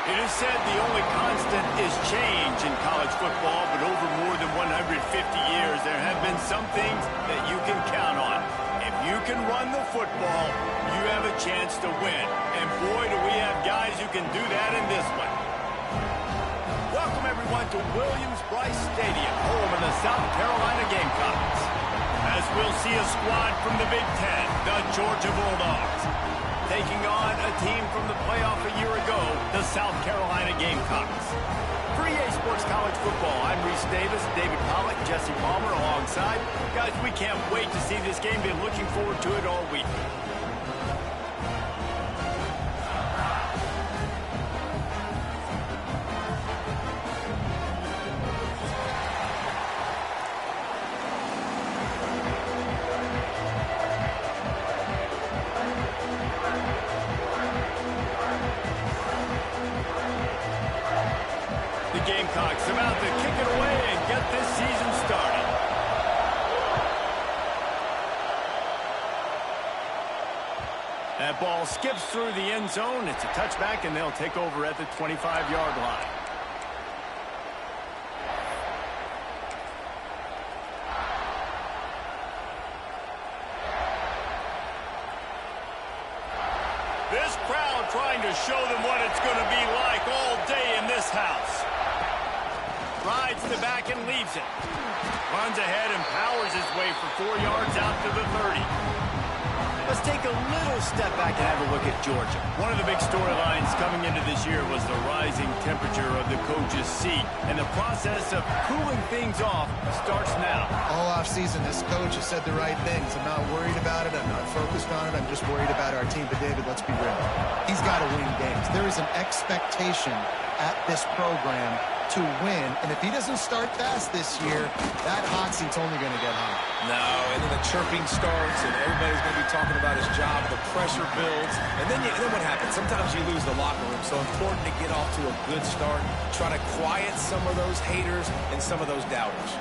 It is said the only constant is change in college football, but over more than 150 years, there have been some things that you can count on. If you can run the football, you have a chance to win. And boy, do we have guys who can do that in this one. Welcome, everyone, to Williams-Brice Stadium, home of the South Carolina Gamecocks. As we'll see a squad from the Big Ten, the Georgia Bulldogs, taking on a team from the playoff a year ago, the South Carolina Gamecocks. For EA Sports College Football, I'm Reese Davis, David Pollack, Jesse Palmer alongside. Guys, we can't wait to see this game. Been looking forward to it all week. Gamecocks about to kick it away and get this season started. That ball skips through the end zone. It's a touchback, and they'll take over at the 25-yard line. This crowd trying to show them what it's going to be like all day in this house. Rides the back and leaves it. Runs ahead and powers his way for 4 yards out to the 30. Let's take a little step back and have a look at Georgia. One of the big storylines coming into this year was the rising temperature of the coach's seat. And the process of cooling things off starts now. All offseason, this coach has said the right things. I'm not worried about it. I'm not focused on it. I'm just worried about our team. But, David, let's be real. He's got to win games. There is an expectation at this program to win, and if he doesn't start fast this year, that hot seat's only going to get hot. No, and then the chirping starts, and everybody's going to be talking about his job. The pressure builds, and then what happens? Sometimes you lose the locker room, so important to get off to a good start. Try to quiet some of those haters and some of those doubters.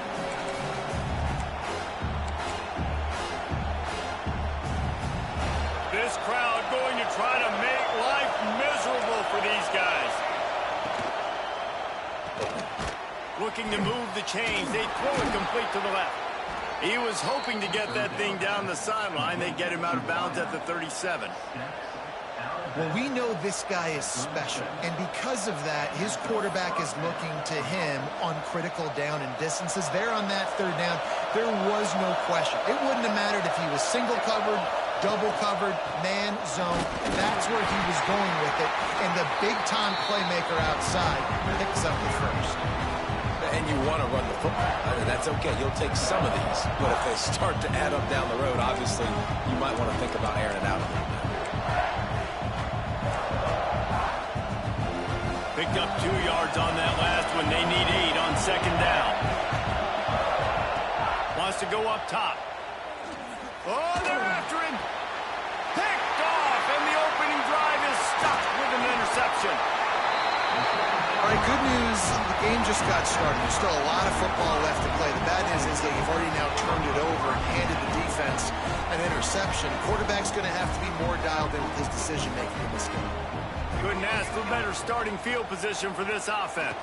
This crowd going to try to make life miserable for these guys. Looking to move the chains. They throw it complete to the left. He was hoping to get that thing down the sideline. They get him out of bounds at the 37. Well, we know this guy is special, and because of that, his quarterback is looking to him on critical down and distances. There on that third down, there was no question. It wouldn't have mattered if he was single covered, double covered, man, zone. That's where he was going with it, and the big-time playmaker outside picks up the first. And you want to run the football. I mean, that's okay. You'll take some of these. But if they start to add up down the road, obviously, you might want to think about airing it out a little bit. Picked up 2 yards on that last one. They need 8 on second down. Wants to go up top. Oh, they're after him. Picked off, and the opening drive is stuck with an interception. All right, good news. The game just got started. There's still a lot of football left to play. The bad news is that you've already now turned it over and handed the defense an interception. Quarterback's going to have to be more dialed in with his decision-making in this game. Couldn't ask for better starting field position for this offense.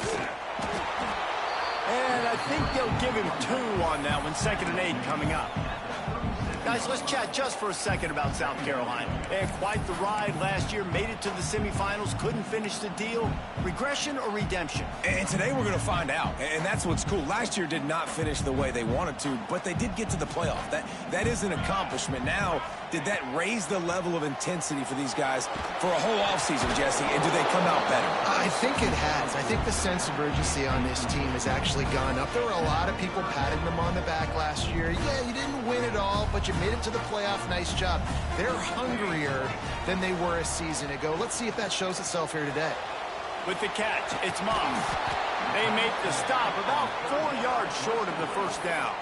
And I think they'll give him 2 on that one. 2nd and 8 coming up. Guys, let's chat just for a second about South Carolina. They had quite the ride last year, made it to the semifinals, couldn't finish the deal. Regression or redemption? And today we're going to find out, and that's what's cool. Last year did not finish the way they wanted to, but they did get to the playoff. That is an accomplishment. Now, did that raise the level of intensity for these guys for a whole offseason, Jesse, and do they come out better? I think it has. I think the sense of urgency on this team has actually gone up. There were a lot of people patting them on the back last year. Yeah, you didn't win it all, but you made it to the playoff. Nice job. They're hungrier than they were a season ago. Let's see if that shows itself here today. With the catch, it's Moss. They make the stop about 4 yards short of the first down.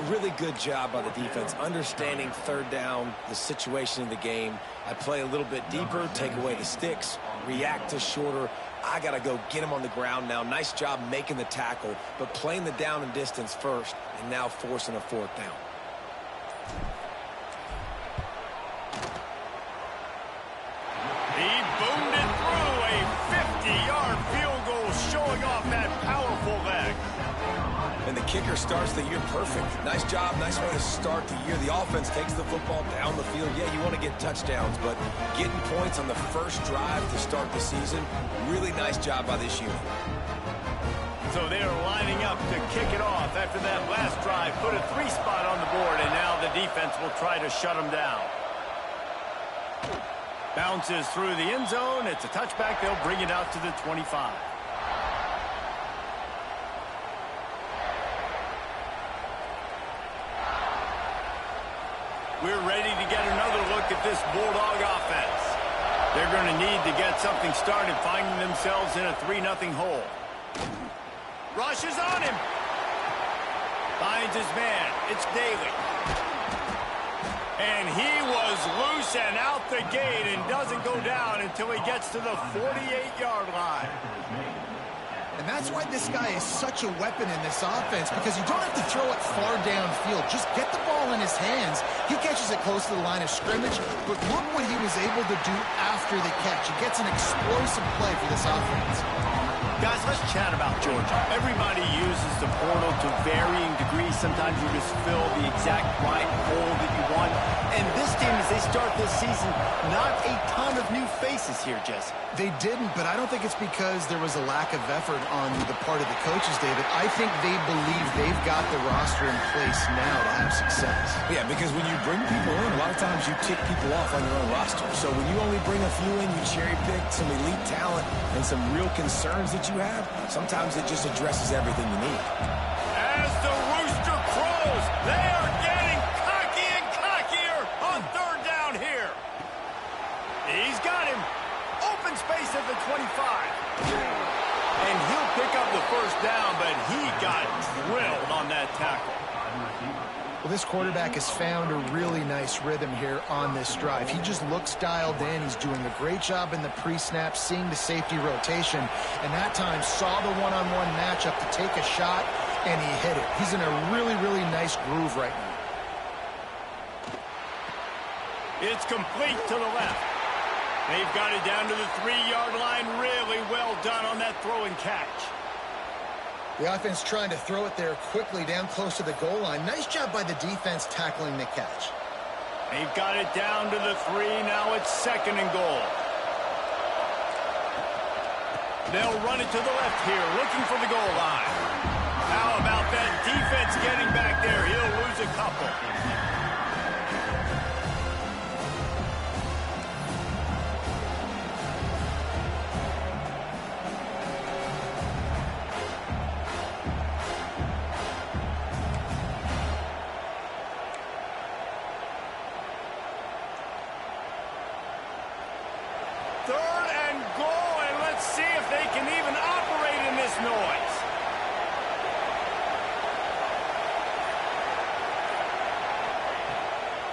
Really good job by the defense, understanding third down, the situation in the game. I play a little bit deeper, take away the sticks, react to shorter. I got to go get him on the ground now. Nice job making the tackle, but playing the down and distance first, and now forcing a 4th down. He boomed it through. A and the kicker starts the year perfect. Nice job, nice way to start the year. The offense takes the football down the field. Yeah, you want to get touchdowns, but getting points on the first drive to start the season, really nice job by this unit. So they are lining up to kick it off after that last drive. Put a 3 spot on the board, and now the defense will try to shut them down. Bounces through the end zone. It's a touchback. They'll bring it out to the 25. We're ready to get another look at this Bulldog offense. They're going to need to get something started, finding themselves in a 3-0 hole. Rushes on him. Finds his man. It's Daly. And he was loose and out the gate and doesn't go down until he gets to the 48-yard line. And that's why this guy is such a weapon in this offense, because you don't have to throw it far downfield. Just get the ball in his hands. He catches it close to the line of scrimmage, but look what he was able to do after the catch. He gets an explosive play for this offense. Guys, let's chat about Georgia. Everybody uses the portal to varying degrees. Sometimes you just fill the exact right hole that you want. And this team, as they start this season, not a ton of new faces here, Jesse. They didn't, but I don't think it's because there was a lack of effort on the part of the coaches, David. I think they believe they've got the roster in place now to have success. Yeah, because when you bring people in, a lot of times you tick people off on your own roster. So when you only bring a few in, you cherry pick some elite talent and some real concerns that you have, sometimes it just addresses everything you need. As the rooster crows, they are getting cocky and cockier on 3rd down here. He's got him. Open space at the 25. And he'll pick up the 1st down, but he got drilled on that tackle. Well, this quarterback has found a really nice rhythm here on this drive. He just looks dialed in. He's doing a great job in the pre-snap, seeing the safety rotation, and that time saw the one-on-one matchup to take a shot, and he hit it. He's in a really, really nice groove right now. It's complete to the left. They've got it down to the 3-yard line. Really well done on that throw and catch. The offense trying to throw it there quickly down close to the goal line. Nice job by the defense tackling the catch. They've got it down to the 3. Now it's 2nd and goal. They'll run it to the left here, looking for the goal line. How about that defense getting back there? He'll lose a couple.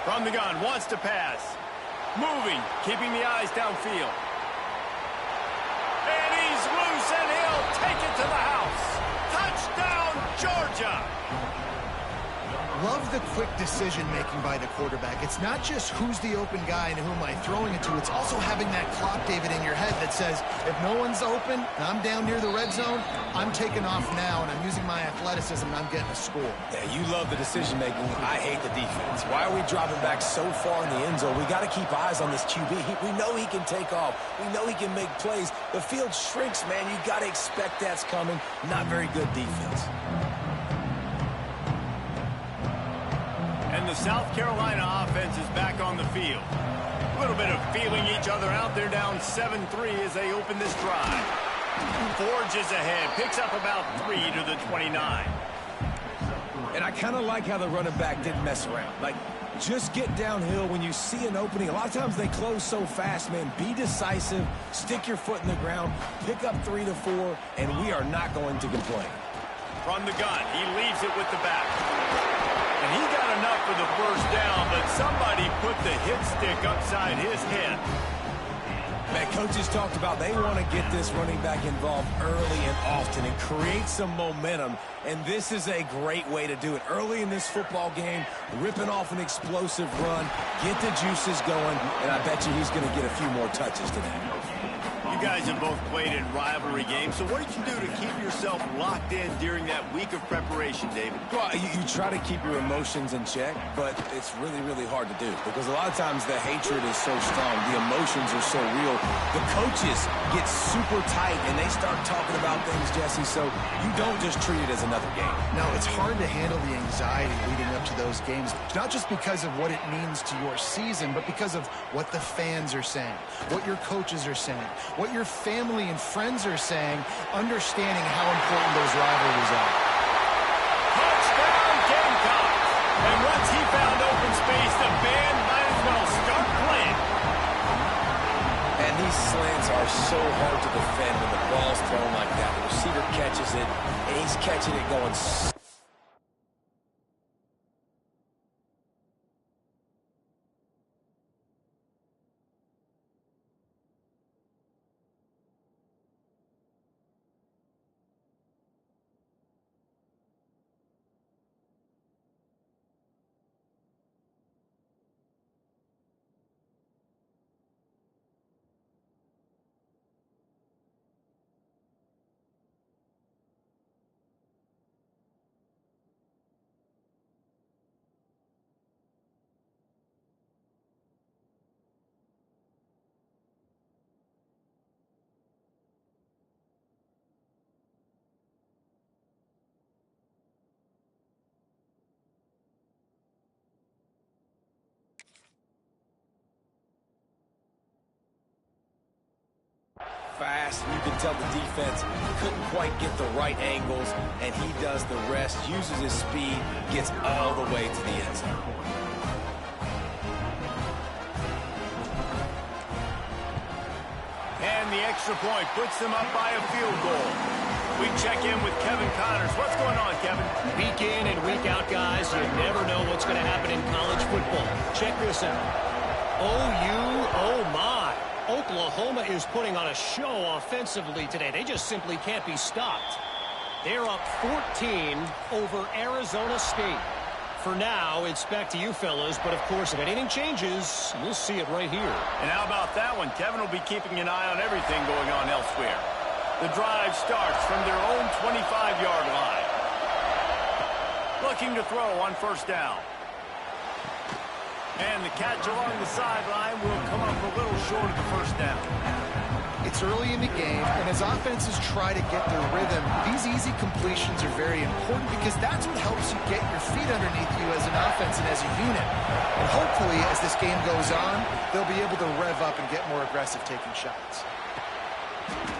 From the gun, wants to pass. Moving, keeping the eyes downfield. And he's loose, and he'll take it to the house. Touchdown, Georgia! Love the quick decision-making by the quarterback. It's not just who's the open guy and who am I throwing it to. It's also having that clock, David, in your head that says, if no one's open and I'm down near the red zone, I'm taking off now, and I'm using my athleticism, and I'm getting a score. Yeah, you love the decision-making. I hate the defense. Why are we dropping back so far in the end zone? We got to keep eyes on this QB. We know he can take off. We know he can make plays. The field shrinks, man. You got to expect that's coming. Not very good defense. And the South Carolina offense is back on the field. A little bit of feeling each other out. They're down 7-3 as they open this drive. Forges ahead, picks up about 3 to the 29. And I kind of like how the running back didn't mess around. Like, just get downhill when you see an opening. A lot of times they close so fast, man. Be decisive, stick your foot in the ground, pick up 3 to 4, and we are not going to complain. From the gun, he leaves it with the back. And he got enough for the 1st down, but somebody put the hit stick upside his head. Man, coaches talked about they want to get this running back involved early and often and create some momentum, and this is a great way to do it. Early in this football game, ripping off an explosive run, get the juices going, and I bet you he's going to get a few more touches today. You guys have both played in rivalry games, so what did you do to keep yourself locked in during that week of preparation, David? Well, you try to keep your emotions in check, but it's really, really hard to do because a lot of times the hatred is so strong, the emotions are so real. The coaches get super tight and they start talking about things, Jesse, so you don't just treat it as another game. No, it's hard to handle the anxiety leading up to those games, not just because of what it means to your season, but because of what the fans are saying, what your coaches are saying, what your family and friends are saying, understanding how important those rivalries are. Touchdown Gamecocks! And once he found open space, the band might as well start playing. And these slants are so hard to defend when the ball's thrown like that. The receiver catches it, and he's catching it going fast. You can tell the defense couldn't quite get the right angles, and he does the rest, uses his speed, gets all the way to the end zone. And the extra point puts them up by a field goal. We check in with Kevin Connors. What's going on, Kevin? Week in and week out, guys, you never know what's going to happen in college football. Check this out. Oh my. Oklahoma is putting on a show offensively today. They just simply can't be stopped. They're up 14 over Arizona State. For now, it's back to you fellas, but of course, if anything changes, you'll see it right here. And how about that one? Kevin will be keeping an eye on everything going on elsewhere. The drive starts from their own 25-yard line. Looking to throw on first down. And the catch along the sideline will come up a little short of the first down. It's early in the game, and as offenses try to get their rhythm, these easy completions are very important because that's what helps you get your feet underneath you as an offense and as a unit. And hopefully, as this game goes on, they'll be able to rev up and get more aggressive taking shots.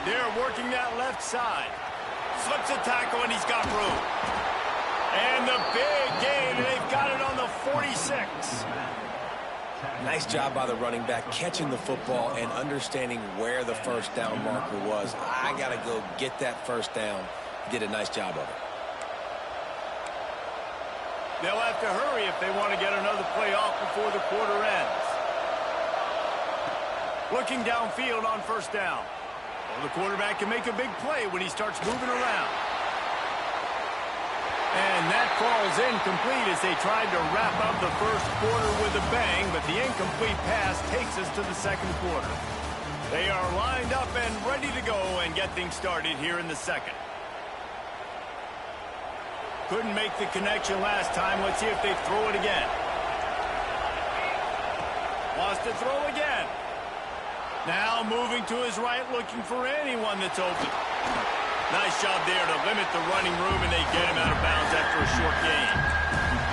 They're working that left side. Slips a tackle, and he's got room. And the big gain, and they've got it on the 46. Nice job by the running back, catching the football and understanding where the first down marker was. I got to go get that first down. He did a nice job of it. They'll have to hurry if they want to get another play off before the quarter ends. Looking downfield on first down. Well, the quarterback can make a big play when he starts moving around. And that falls incomplete as they tried to wrap up the first quarter with a bang, but the incomplete pass takes us to the second quarter. They are lined up and ready to go and get things started here in the second. Couldn't make the connection last time. Let's see if they throw it again. Wants to throw again. Now moving to his right, looking for anyone that's open. Nice job there to limit the running room, and they get him out of bounds after a short gain.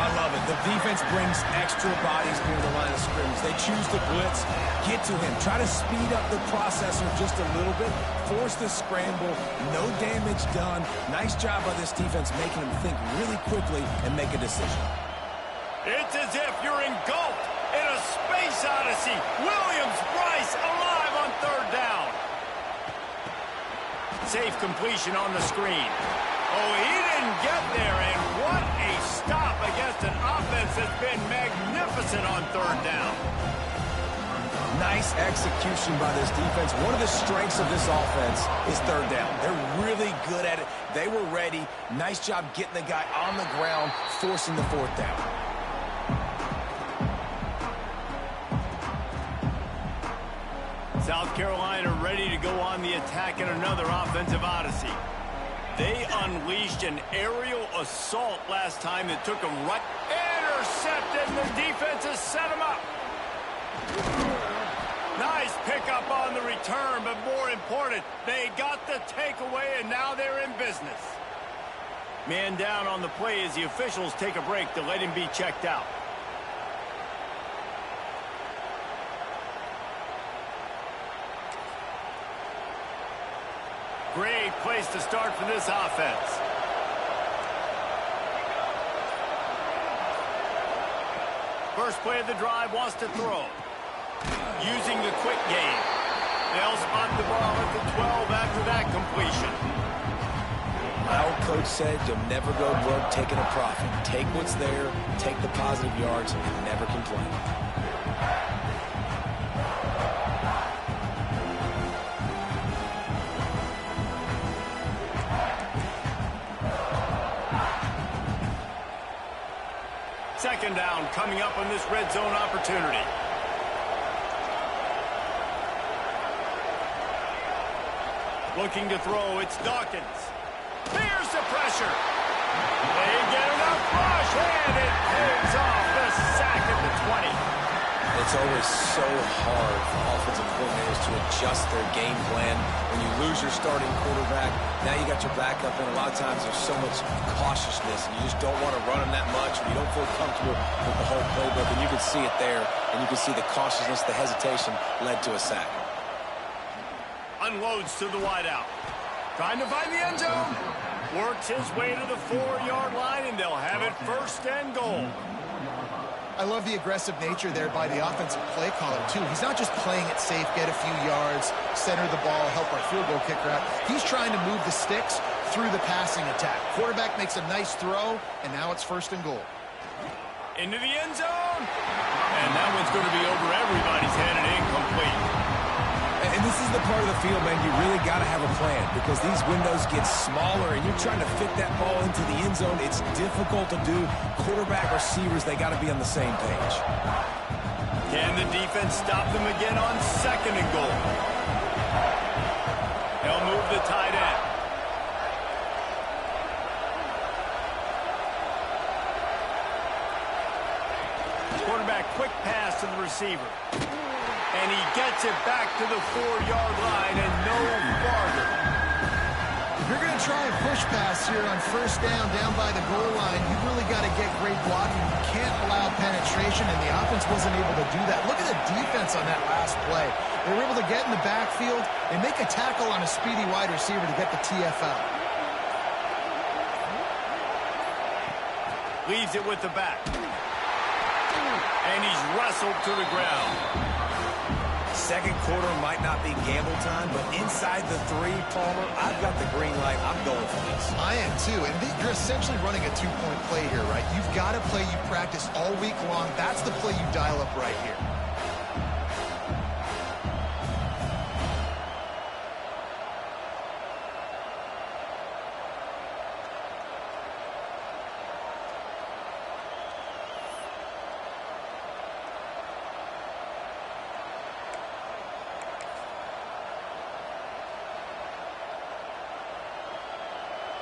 I love it. The defense brings extra bodies near the line of scrimmage. They choose to blitz, get to him, try to speed up the processor just a little bit, force the scramble, no damage done. Nice job by this defense making him think really quickly and make a decision. It's as if you're engulfed in a space odyssey. Williams-Brice alive on third down. Safe completion on the screen. Oh, he didn't get there, and what a stop against an offense that's been magnificent on third down. Nice execution by this defense. One of the strengths of this offense is third down. They're really good at it. They were ready. Nice job getting the guy on the ground, forcing the fourth down. South Carolina ready to go on the attack in another offensive odyssey. They unleashed an aerial assault last time that took them right. Intercepted, and the defense has set them up. Nice pickup on the return, but more important, they got the takeaway, and now they're in business. Man down on the play as the officials take a break to let him be checked out. Great place to start for this offense. First play of the drive, wants to throw. Using the quick game. They'll spot the ball at the 12 after that completion. My old coach said you'll never go broke taking a profit. Take what's there, take the positive yards, and never complain. Second down coming up on this red zone opportunity. Looking to throw, it's Dawkins. Here's the pressure. They get enough rush, and it pays off the sack at the 20. It's always so hard for offensive coordinators to adjust their game plan. When you lose your starting quarterback, now you got your backup, and a lot of times there's so much cautiousness, and you just don't want to run them that much, or you don't feel comfortable with the whole playbook, and you can see it there, and you can see the cautiousness, the hesitation led to a sack. Unloads to the wideout. Trying to find the end zone. Works his way to the 4-yard line, and they'll have it first and goal. I love the aggressive nature there by the offensive play caller, too. He's not just playing it safe, get a few yards, center the ball, help our field goal kicker out. He's trying to move the sticks through the passing attack. Quarterback makes a nice throw, and now it's first and goal. Into the end zone. And that one's going to be over everybody's head and incomplete. And this is the part of the field, man, you really got to have a plan because these windows get smaller and you're trying to fit that ball into the end zone. It's difficult to do. Quarterback, receivers, they got to be on the same page. Can the defense stop them again on second and goal? They'll move the tight end. Quarterback, quick pass to the receiver. And he gets it back to the 4-yard line and no farther. If you're going to try a push pass here on first down by the goal line, you've really got to get great blocking. You can't allow penetration, and the offense wasn't able to do that. Look at the defense on that last play. They were able to get in the backfield and make a tackle on a speedy wide receiver to get the TFL. Leaves it with the back. And he's wrestled to the ground. Second quarter might not be gamble time, but inside the 3, Palmer, I've got the green light. I'm going for this. I am too, and you're essentially running a 2-point play here, right? You've got a play you practice all week long. That's the play you dial up right here.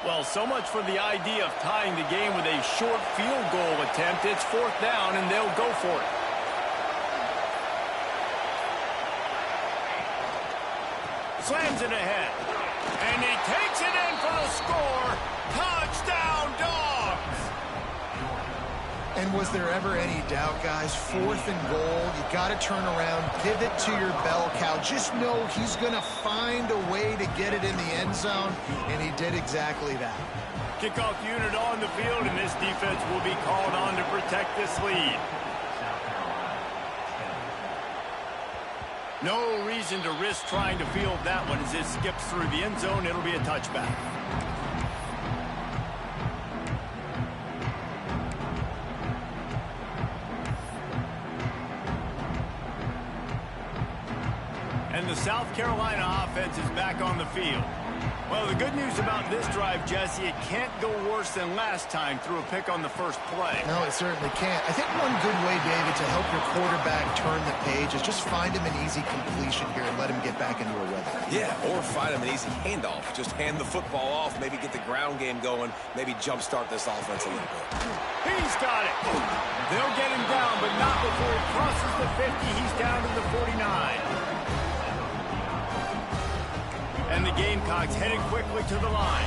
Well, so much for the idea of tying the game with a short field goal attempt. It's fourth down, and they'll go for it. Slams it ahead. And he takes it in for the score. Touchdown, Dogs! And was there ever any doubt, guys? Fourth and goal. You got to turn around, give it to your bell cow. Just know he's going to find a way to get it in the end zone, and he did exactly that. Kickoff unit on the field, and this defense will be called on to protect this lead. No reason to risk trying to field that one as it skips through the end zone. It'll be a touchback. And the South Carolina offense is back on the field. Well, the good news about this drive, Jesse, it can't go worse than last time through a pick on the first play. No, it certainly can't. I think one good way, David, to help your quarterback turn the page is just find him an easy completion here and let him get back into a rhythm. Yeah, or find him an easy handoff. Just hand the football off, maybe get the ground game going, maybe jumpstart this offense a little bit. He's got it. They'll get him down, but not before he crosses the 50. He's down to the 49. And the Gamecocks headed quickly to the line.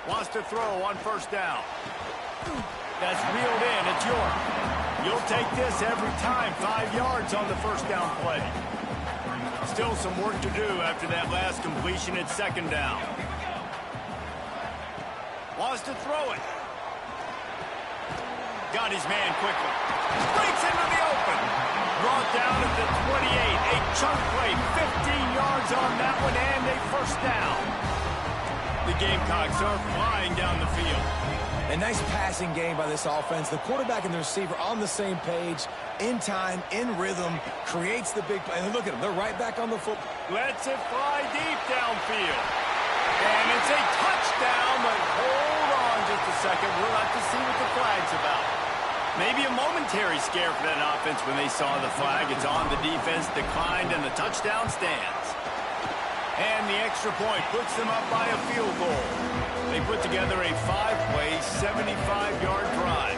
Wants to throw on first down. That's reeled in. It's York. You'll take this every time. 5 yards on the first down play. Still some work to do after that last completion at second down. Wants to throw it. Got his man quickly. Breaks into the open. Brought down at the 28. A chunk play. 15 yards on that one and a first down. The Gamecocks are flying down the field. A nice passing game by this offense. The quarterback and the receiver on the same page, in time, in rhythm, creates the big play. And look at them. They're right back on the foot. Lets it fly deep downfield. And it's a touchdown, but hold on just a second. We'll have to see what the flag's about. Maybe a momentary scare for that offense when they saw the flag. It's on, the defense declined, and the touchdown stands. And the extra point puts them up by a field goal. They put together a 5-play, 75-yard drive.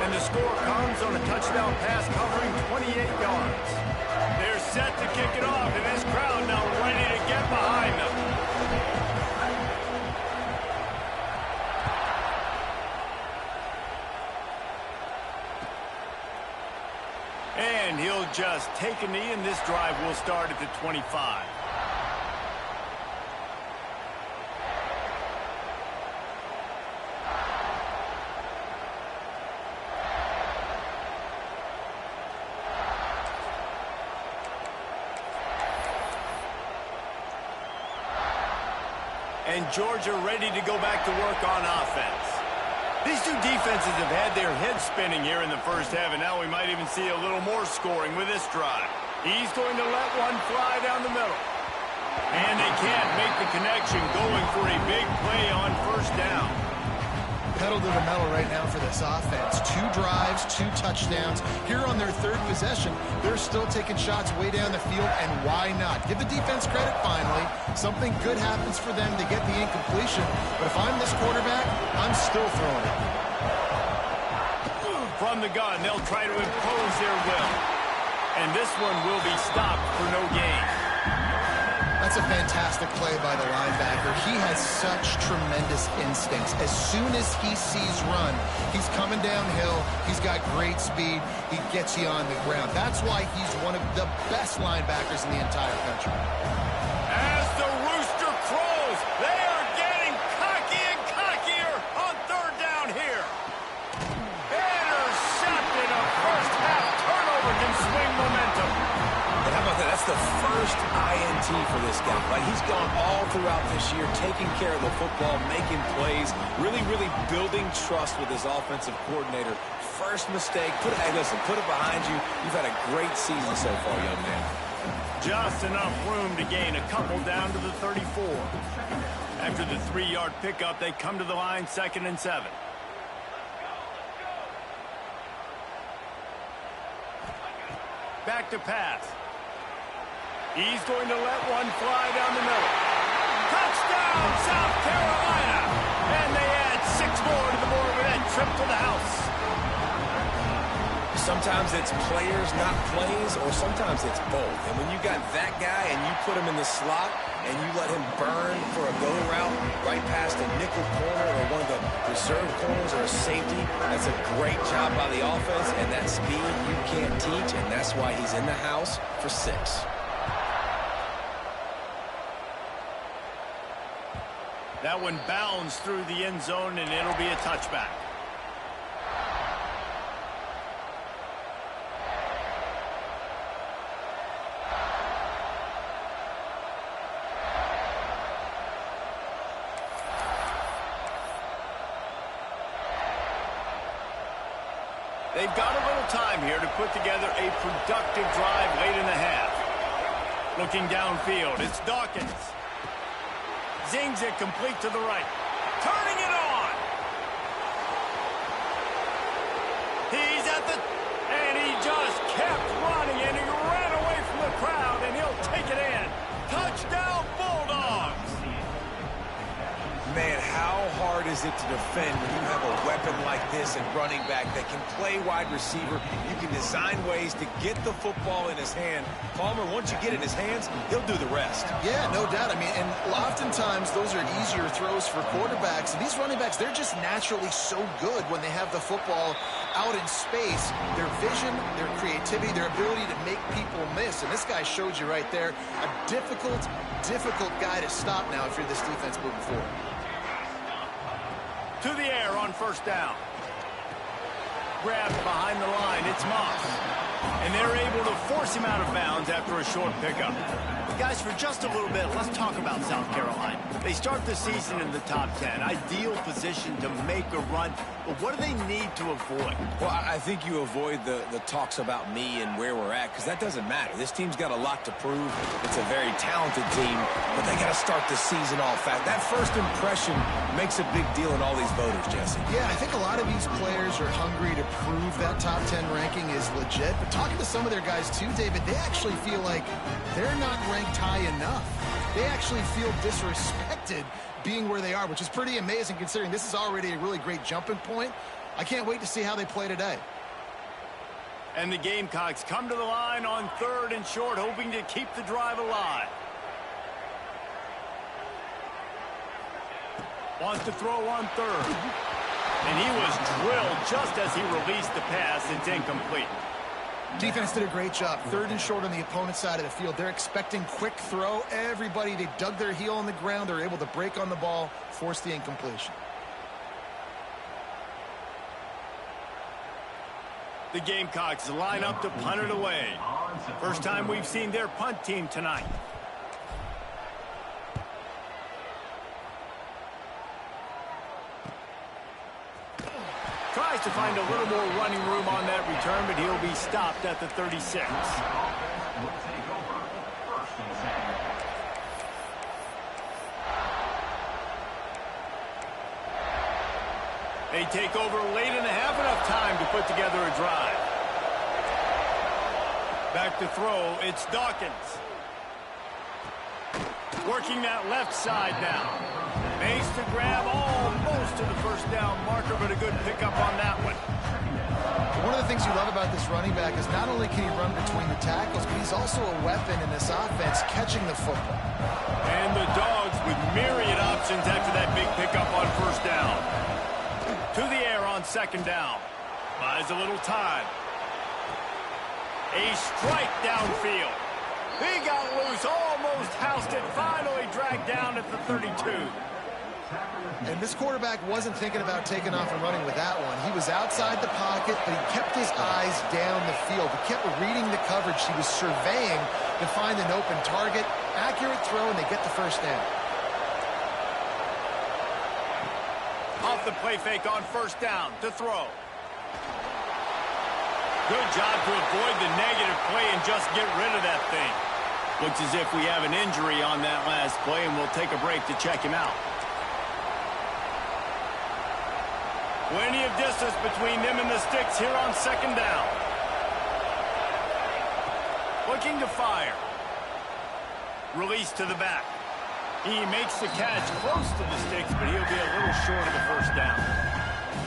And the score comes on a touchdown pass covering 28 yards. They're set to kick it off, and this crowd now ready to get behind them. And he'll just take a knee, and this drive will start at the 25. And Georgia ready to go back to work on offense. These two defenses have had their heads spinning here in the first half, and now we might even see a little more scoring with this drive. He's going to let one fly down the middle. And they can't make the connection, going for a big play on first down. Pedal to the metal right now for this offense. 2 drives, 2 touchdowns. Here on their 3rd possession, they're still taking shots way down the field, and why not? Give the defense credit finally. Something good happens for them to get the incompletion, but if I'm this quarterback, I'm still throwing it. From the gun, they'll try to impose their will. And this one will be stopped for no gain. That's a fantastic play by the linebacker. He has such tremendous instincts. As soon as he sees run, he's coming downhill. He's got great speed. He gets you on the ground. That's why he's one of the best linebackers in the entire country. As the rooster crows, they are getting cocky and cockier on third down here. Intercepted. A first half turnover can swing momentum. And how about that? That's the first INT for this guy. Like, he's gone all throughout this year, taking care of the football, making plays, really building trust with his offensive coordinator. First mistake, hey, listen, put it behind you. You've had a great season so far, young man. Just enough room to gain a couple down to the 34. After the 3-yard pickup, they come to the line, 2nd and 7. Back to pass. He's going to let one fly down the middle. Touchdown, South Carolina! And they add 6 more to the board with that trip to the house. Sometimes it's players, not plays, or sometimes it's both. And when you got that guy and you put him in the slot and you let him burn for a go route right past a nickel corner or one of the reserve corners or a safety, that's a great job by the offense, and that speed you can't teach, and that's why he's in the house for 6. That one bounds through the end zone, and it'll be a touchback. They've got a little time here to put together a productive drive late in the half. Looking downfield, it's Dawkins. Zings it complete to the right. Turning it on. He's at the... And he just kept running, and he ran away from the crowd, and he'll take it in. Touchdown, Bulldogs! Man, how hard is it to defend when you have a weapon like this and running back that can play wide receiver? You can design ways to get the football in his hand. Palmer, once you get it in his hands, he'll do the rest. Yeah, no doubt. I mean, and oftentimes those are easier throws for quarterbacks. And these running backs, they're just naturally so good when they have the football out in space. Their vision, their creativity, their ability to make people miss. And this guy showed you right there, a difficult guy to stop now if you're this defense moving forward. To the air on first down. Grabbed behind the line, it's Moss. And they're able to force him out of bounds after a short pickup. Guys, for just a little bit, let's talk about South Carolina. They start the season in the top 10. Ideal position to make a run. But what do they need to avoid? Well, I think you avoid the talks about me and where we're at, because that doesn't matter. This team's got a lot to prove. It's a very talented team, but they got to start the season off fast. That first impression makes a big deal in all these voters, Jesse. Yeah, I think a lot of these players are hungry to prove that top 10 ranking is legit. But talking to some of their guys too, David, they actually feel like they're not ranked high enough. They actually feel disrespected being where they are, which is pretty amazing considering this is already a really great jumping point. I can't wait to see how they play today. And the Gamecocks come to the line on 3rd and short, hoping to keep the drive alive. Wants to throw on 3rd. And he was drilled just as he released the pass. It's incomplete. Defense did a great job. 3rd and short on the opponent's side of the field. They're expecting quick throw. Everybody, they dug their heel on the ground. They're able to break on the ball, force the incompletion. The Gamecocks line up to punt it away. First time we've seen their punt team tonight. Tries to find a little more running room on that return, but he'll be stopped at the 36. They take over late in the half, enough time to put together a drive. Back to throw, it's Dawkins. Working that left side now. Makes the grab almost to the first down marker, but a good pickup on that one. One of the things you love about this running back is not only can he run between the tackles, but he's also a weapon in this offense, catching the football. And the Dogs with myriad options after that big pickup on first down. To the air on 2nd down. Buys a little time. A strike downfield. He got loose, almost housed it, finally dragged down at the 32. And this quarterback wasn't thinking about taking off and running with that one. He was outside the pocket, but he kept his eyes down the field. He kept reading the coverage. He was surveying to find an open target. Accurate throw, and they get the first down. Off the play fake on first down to throw. Good job to avoid the negative play and just get rid of that thing. Looks as if we have an injury on that last play, and we'll take a break to check him out. Plenty of distance between them and the sticks here on 2nd down. Looking to fire. Release to the back. He makes the catch close to the sticks, but he'll be a little short of the first down.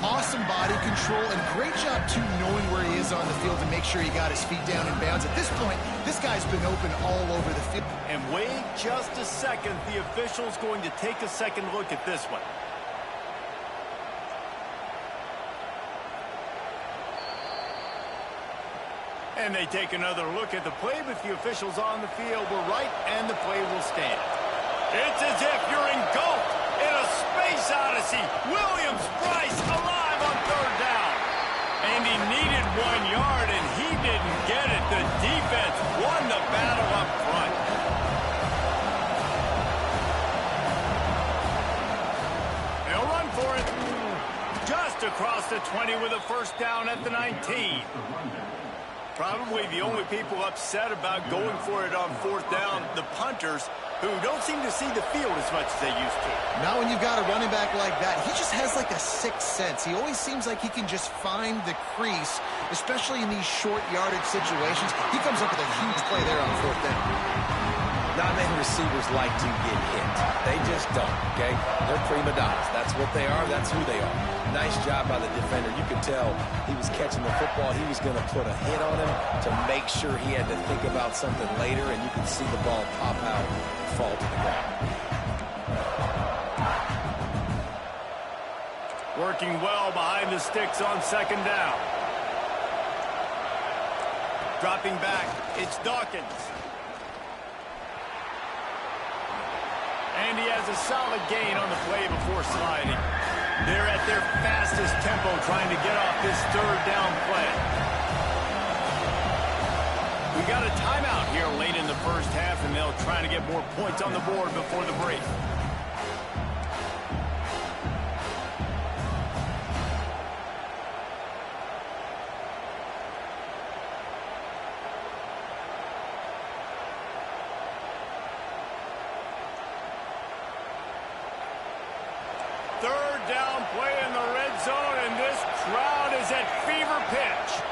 Awesome body control and great job, too, knowing where he is on the field to make sure he got his feet down in bounds. At this point, this guy's been open all over the field. And wait just a second. The official's going to take a second look at this one. And they take another look at the play, but the officials on the field were right, and the play will stand. It's as if you're engulfed in a space odyssey. Williams-Brice alive on 3rd down. And he needed 1 yard, and he didn't get it. The defense won the battle up front. They'll run for it. Just a across the 20 with a first down at the 19. Probably the only people upset about going for it on fourth down, the punters, who don't seem to see the field as much as they used to. Now when you've got a running back like that, he just has like a sixth sense. He always seems like he can just find the crease, especially in these short yardage situations. He comes up with a huge play there on fourth down. Not many receivers like to get hit. They just don't, okay? They're prima donnas. That's what they are. That's who they are. Nice job by the defender. You could tell he was catching the football. He was going to put a hit on him to make sure he had to think about something later, and you could see the ball pop out and fall to the ground. Working well behind the sticks on second down. Dropping back, it's Dawkins. And he has a solid gain on the play before sliding. They're at their fastest tempo trying to get off this third down play. We got a timeout here late in the first half, and they'll try to get more points on the board before the break. Third down play in the red zone, and this crowd is at fever pitch.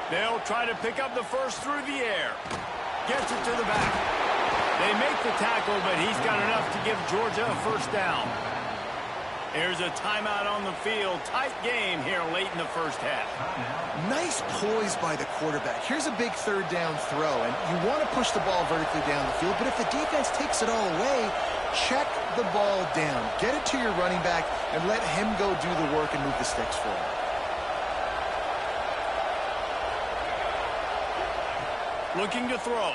They'll try to pick up the first through the air. Gets it to the back. They make the tackle, but he's got enough to give Georgia a first down. Here's a timeout on the field. Tight game here late in the first half. Nice poise by the quarterback. Here's a big third down throw, and you want to push the ball vertically down the field, but if the defense takes it all away, check the ball down. Get it to your running back and let him go do the work and move the sticks for him. Looking to throw.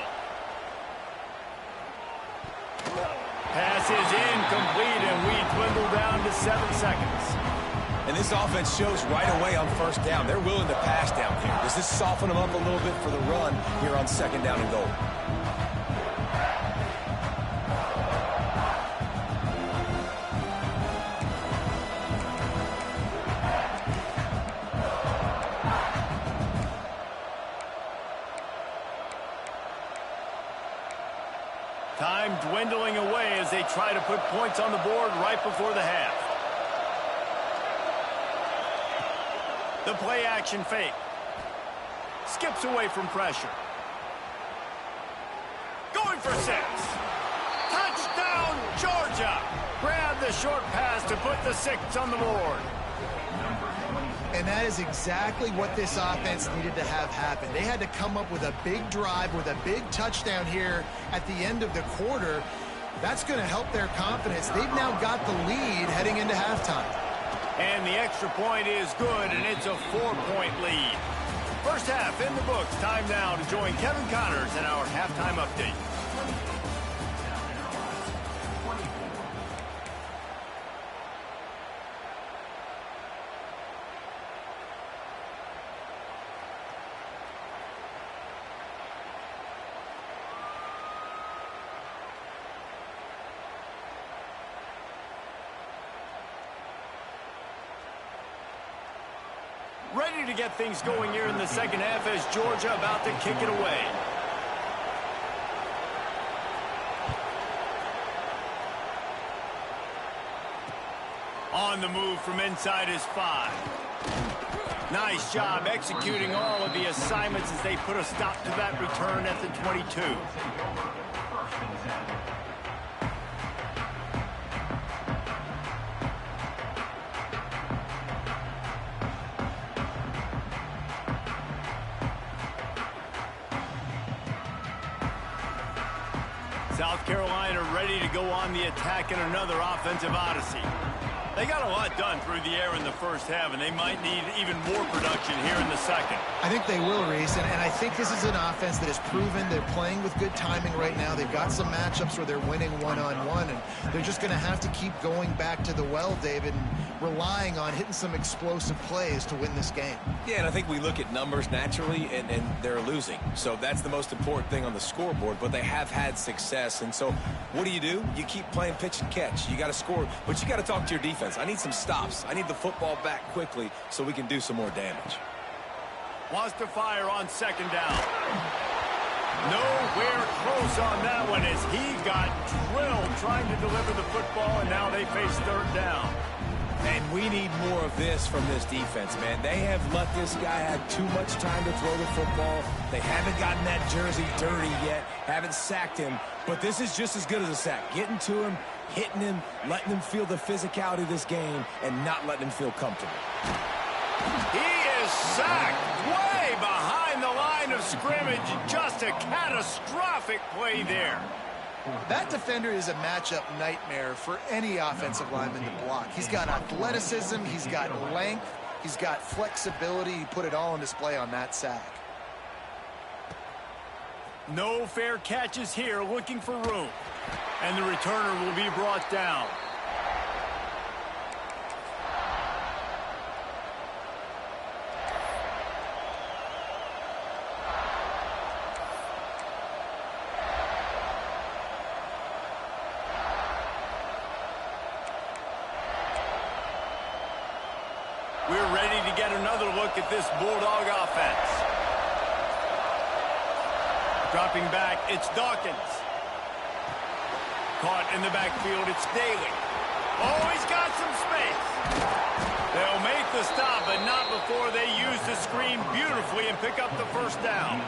Pass is incomplete, and we dwindle down to 7 seconds. And this offense shows right away on first down. They're willing to pass down here. Does this soften them up a little bit for the run here on second down and goal? Time dwindling away as they try to put points on the board right before the half. The play action fake. Skips away from pressure. Going for 6. Touchdown, Georgia! Grab the short pass to put the 6 on the board. And that is exactly what this offense needed to have happen. They had to come up with a big drive with a big touchdown here at the end of the quarter. That's going to help their confidence. They've now got the lead heading into halftime. And the extra point is good, and it's a 4-point lead. First half in the books. Time now to join Kevin Connors in our halftime update. Ready to get things going here in the second half as Georgia about to kick it away. On the move from inside his 5. Nice job executing all of the assignments as they put a stop to that return at the 22. South Carolina ready to go on the attack in another offensive odyssey. They got a lot done through the air in the first half, and they might need even more production here in the second. I think they will, Reese, and I think this is an offense that has proven they're playing with good timing right now. They've got some matchups where they're winning one-on-one, and they're just going to have to keep going back to the well, David, and relying on hitting some explosive plays to win this game. Yeah, and I think we look at numbers naturally, and they're losing. So that's the most important thing on the scoreboard, but they have had success. And so what do? You keep playing pitch and catch. You got to score, but you got to talk to your defense. offense. I need some stops. I need the football back quickly so we can do some more damage. Wants to fire on second down. Nowhere close on that one as he got drilled trying to deliver the football, and now they face third down. And we need more of this from this defense, man. They have let this guy have too much time to throw the football. They haven't gotten that jersey dirty yet, haven't sacked him. But this is just as good as a sack. Getting to him, hitting him, letting him feel the physicality of this game, and not letting him feel comfortable. He is sacked way behind the line of scrimmage. Just a catastrophic play there. That defender is a matchup nightmare for any offensive lineman to block. He's got athleticism, he's got length, he's got flexibility. He put it all on display on that sack. No fair catches here, looking for room. And the returner will be brought down. We're ready to get another look at this Bulldog offense. Dropping back, it's Dawkins. Caught in the backfield, it's Daly. Oh, he's got some space. They'll make the stop, but not before they use the screen beautifully and pick up the first down.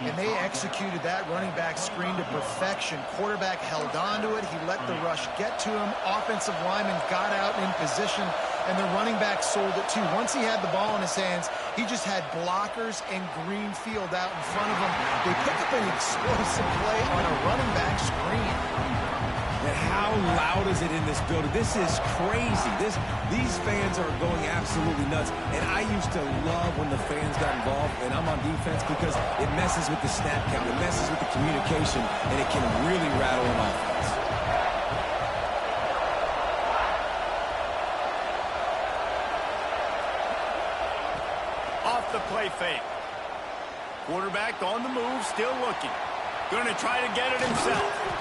And they executed that running back screen to perfection. Quarterback held on to it. He let the rush get to him. Offensive lineman got out in position, and the running back sold it too. Once he had the ball in his hands, he just had blockers and green field out in front of him. They picked up an explosive play on a running back screen. And how loud is it in this building? This is crazy. These fans are going absolutely nuts. And I used to love when the fans got involved, and I'm on defense because it messes with the snap count, it messes with the communication, and it can really rattle an offense. Off the play fake. Quarterback on the move, still looking. Going to try to get it himself.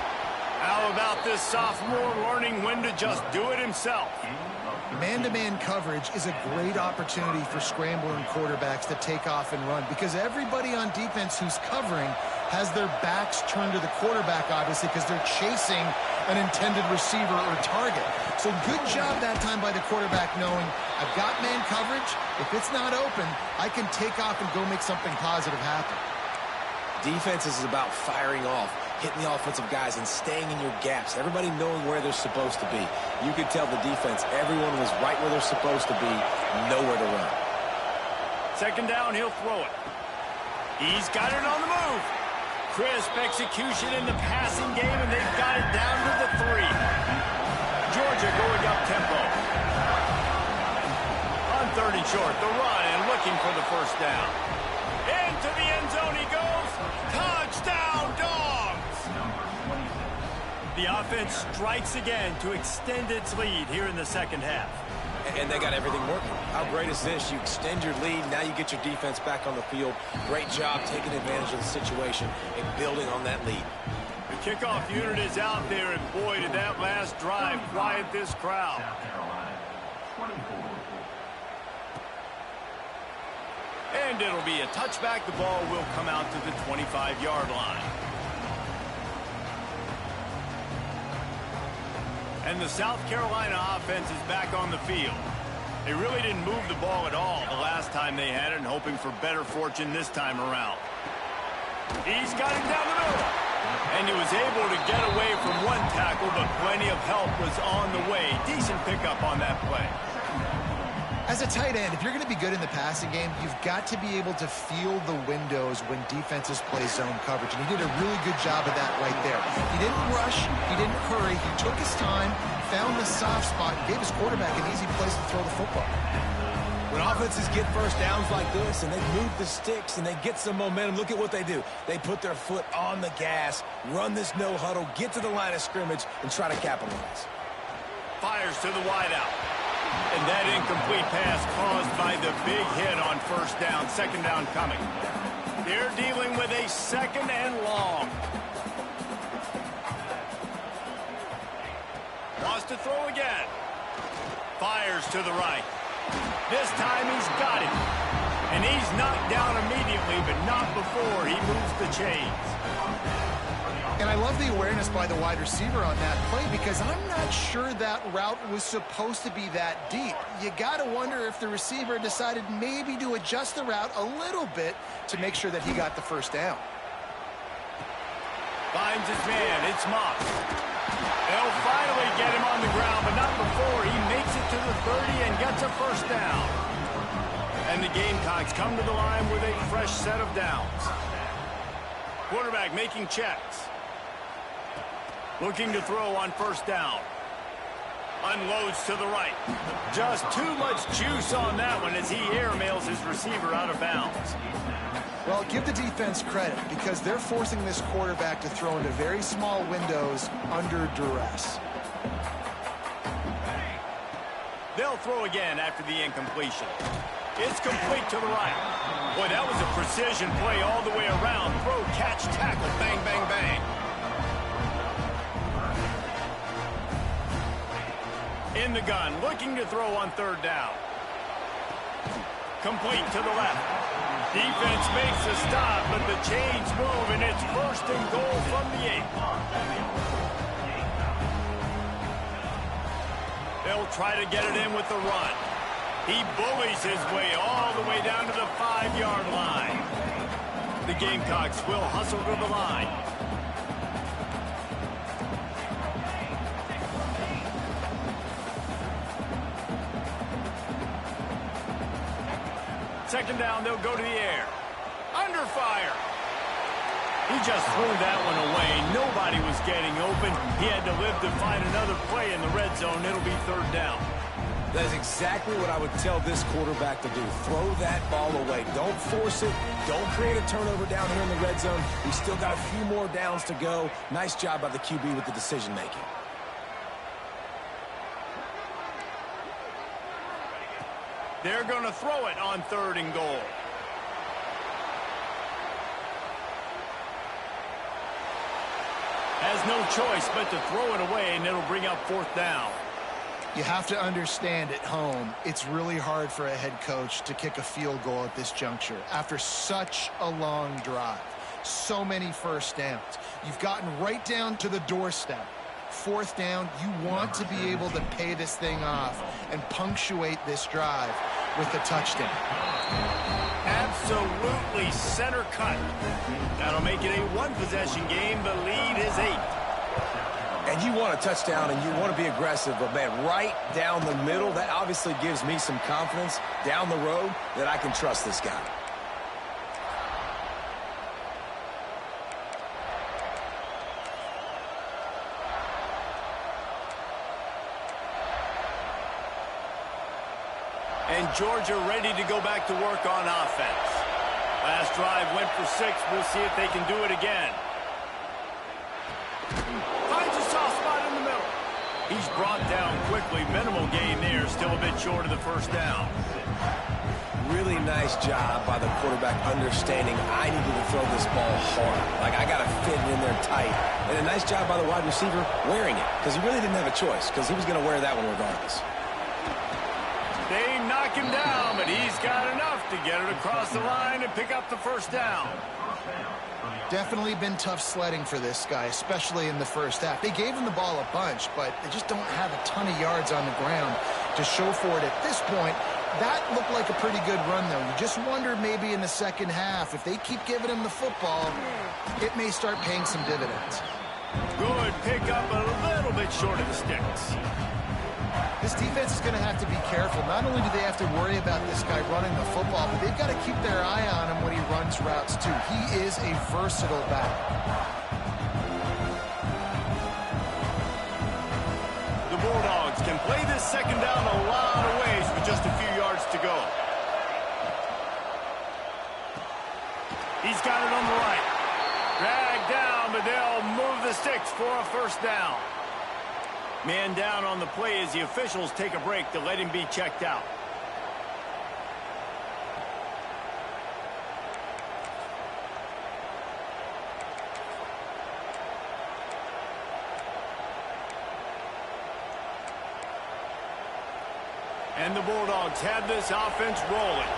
How about this sophomore learning when to just do it himself? Man-to-man coverage is a great opportunity for scrambling quarterbacks to take off and run because everybody on defense who's covering has their backs turned to the quarterback, obviously, because they're chasing an intended receiver or target. So good job that time by the quarterback knowing I've got man coverage. If it's not open, I can take off and go make something positive happen. Defense is about firing off, hitting the offensive guys and staying in your gaps. Everybody knowing where they're supposed to be. You could tell the defense, everyone was right where they're supposed to be, nowhere to run. Second down, he'll throw it. He's got it on the move. Crisp execution in the passing game, and they've got it down to the 3. Georgia going up tempo. On 3rd and short, the run and looking for the first down. Into the end zone he goes. Touchdown, Dogs! The offense strikes again to extend its lead here in the second half. And they got everything working. How great is this? You extend your lead, now you get your defense back on the field. Great job taking advantage of the situation and building on that lead. The kickoff unit is out there, and boy, did that last drive quiet this crowd. And it'll be a touchback. The ball will come out to the 25-yard line. And the South Carolina offense is back on the field. They really didn't move the ball at all the last time they had it, and hoping for better fortune this time around. He's got it down the middle. And he was able to get away from one tackle, but plenty of help was on the way. Decent pickup on that play. As a tight end, if you're going to be good in the passing game, you've got to be able to feel the windows when defenses play zone coverage. And he did a really good job of that right there. He didn't rush. He didn't hurry. He took his time, found the soft spot, and gave his quarterback an easy place to throw the football. When offenses get first downs like this and they move the sticks and they get some momentum, look at what they do. They put their foot on the gas, run this no huddle, get to the line of scrimmage, and try to capitalize. Fires to the wideout. And that incomplete pass caused by the big hit on first down. Second down coming. They're dealing with a second and long. Wants to throw again. Fires to the right. This time he's got it. And he's knocked down immediately, but not before he moves the chains. And I love the awareness by the wide receiver on that play because I'm not sure that route was supposed to be that deep. You got to wonder if the receiver decided maybe to adjust the route a little bit to make sure that he got the first down. Finds his man. It's Moss. They'll finally get him on the ground, but not before he makes it to the 30 and gets a first down. And the Gamecocks come to the line with a fresh set of downs. Quarterback making checks. Looking to throw on first down. Unloads to the right. Just too much juice on that one as he airmails his receiver out of bounds. Well, give the defense credit because they're forcing this quarterback to throw into very small windows under duress. They'll throw again after the incompletion. It's complete to the right. Boy, that was a precision play all the way around. Throw, catch, tackle, bang, bang, bang. In the gun, looking to throw on third down. Complete to the left. Defense makes a stop, but the chains move, and it's first and goal from the 8. They'll try to get it in with the run. He bullies his way all the way down to the 5-yard line. The Gamecocks will hustle to the line. Second down, they'll go to the air. Under fire. He just threw that one away. Nobody was getting open. He had to live to find another play in the red zone. It'll be third down. That is exactly what I would tell this quarterback to do. Throw that ball away. Don't force it. Don't create a turnover down here in the red zone. We still got a few more downs to go. Nice job by the QB with the decision-making. They're going to throw it on third and goal. Has no choice but to throw it away, and it'll bring up fourth down. You have to understand at home, it's really hard for a head coach to kick a field goal at this juncture after such a long drive. So many first downs. You've gotten right down to the doorstep. Fourth down, you want to be able to pay this thing off and punctuate this drive with a touchdown. Absolutely center cut. That'll make it a one-possession game. The lead is 8. And you want a touchdown and you want to be aggressive, but man, right down the middle, that obviously gives me some confidence down the road that I can trust this guy. And Georgia ready to go back to work on offense. Last drive went for 6. We'll see if they can do it again. Finds a soft spot in the middle. He's brought down quickly. Minimal gain there. Still a bit short of the first down. Really nice job by the quarterback understanding I needed to throw this ball hard. Like, I got to fit it in there tight. And a nice job by the wide receiver wearing it because he really didn't have a choice because he was going to wear that one regardless. They knock him down, but he's got enough to get it across the line and pick up the first down. Definitely been tough sledding for this guy, especially in the first half. They gave him the ball a bunch, but they just don't have a ton of yards on the ground to show for it at this point. That looked like a pretty good run, though. You just wonder maybe in the second half, if they keep giving him the football, it may start paying some dividends. Good pick up a little bit short of the sticks. This defense is going to have to be careful. Not only do they have to worry about this guy running the football, but they've got to keep their eye on him when he runs routes, too. He is a versatile back. The Bulldogs can play this second down a lot of ways with just a few yards to go. He's got it on the right. Dragged down, but they'll move the sticks for a first down. Man down on the play as the officials take a break to let him be checked out. And the Bulldogs have this offense rolling.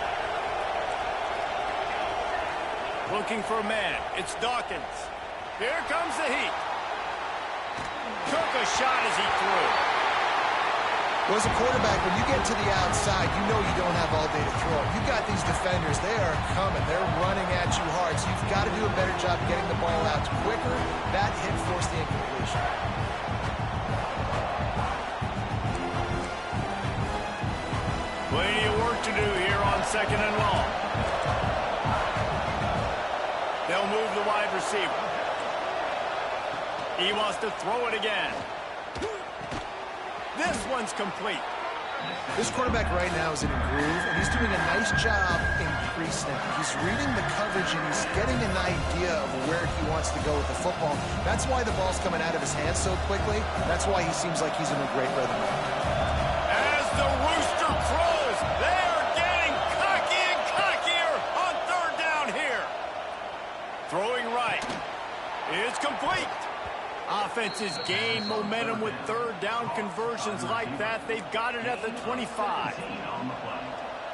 Looking for a man. It's Dawkins. Here comes the heat. Took a shot as he threw. Well, as a quarterback, when you get to the outside, you know you don't have all day to throw. You've got these defenders. They are coming. They're running at you hard. So you've got to do a better job getting the ball out quicker. That hit forced the incompletion. Plenty of work to do here on 2nd and long. They'll move the wide receiver. He wants to throw it again. This one's complete. This quarterback right now is in a groove, and he's doing a nice job in pre-snap. He's reading the coverage, and he's getting an idea of where he wants to go with the football. That's why the ball's coming out of his hands so quickly. That's why he seems like he's in a great rhythm. As the rooster crows, they are getting cocky and cockier on 3rd down here. Throwing right. It's complete. Offenses gain momentum with 3rd down conversions like that. They've got it at the 25.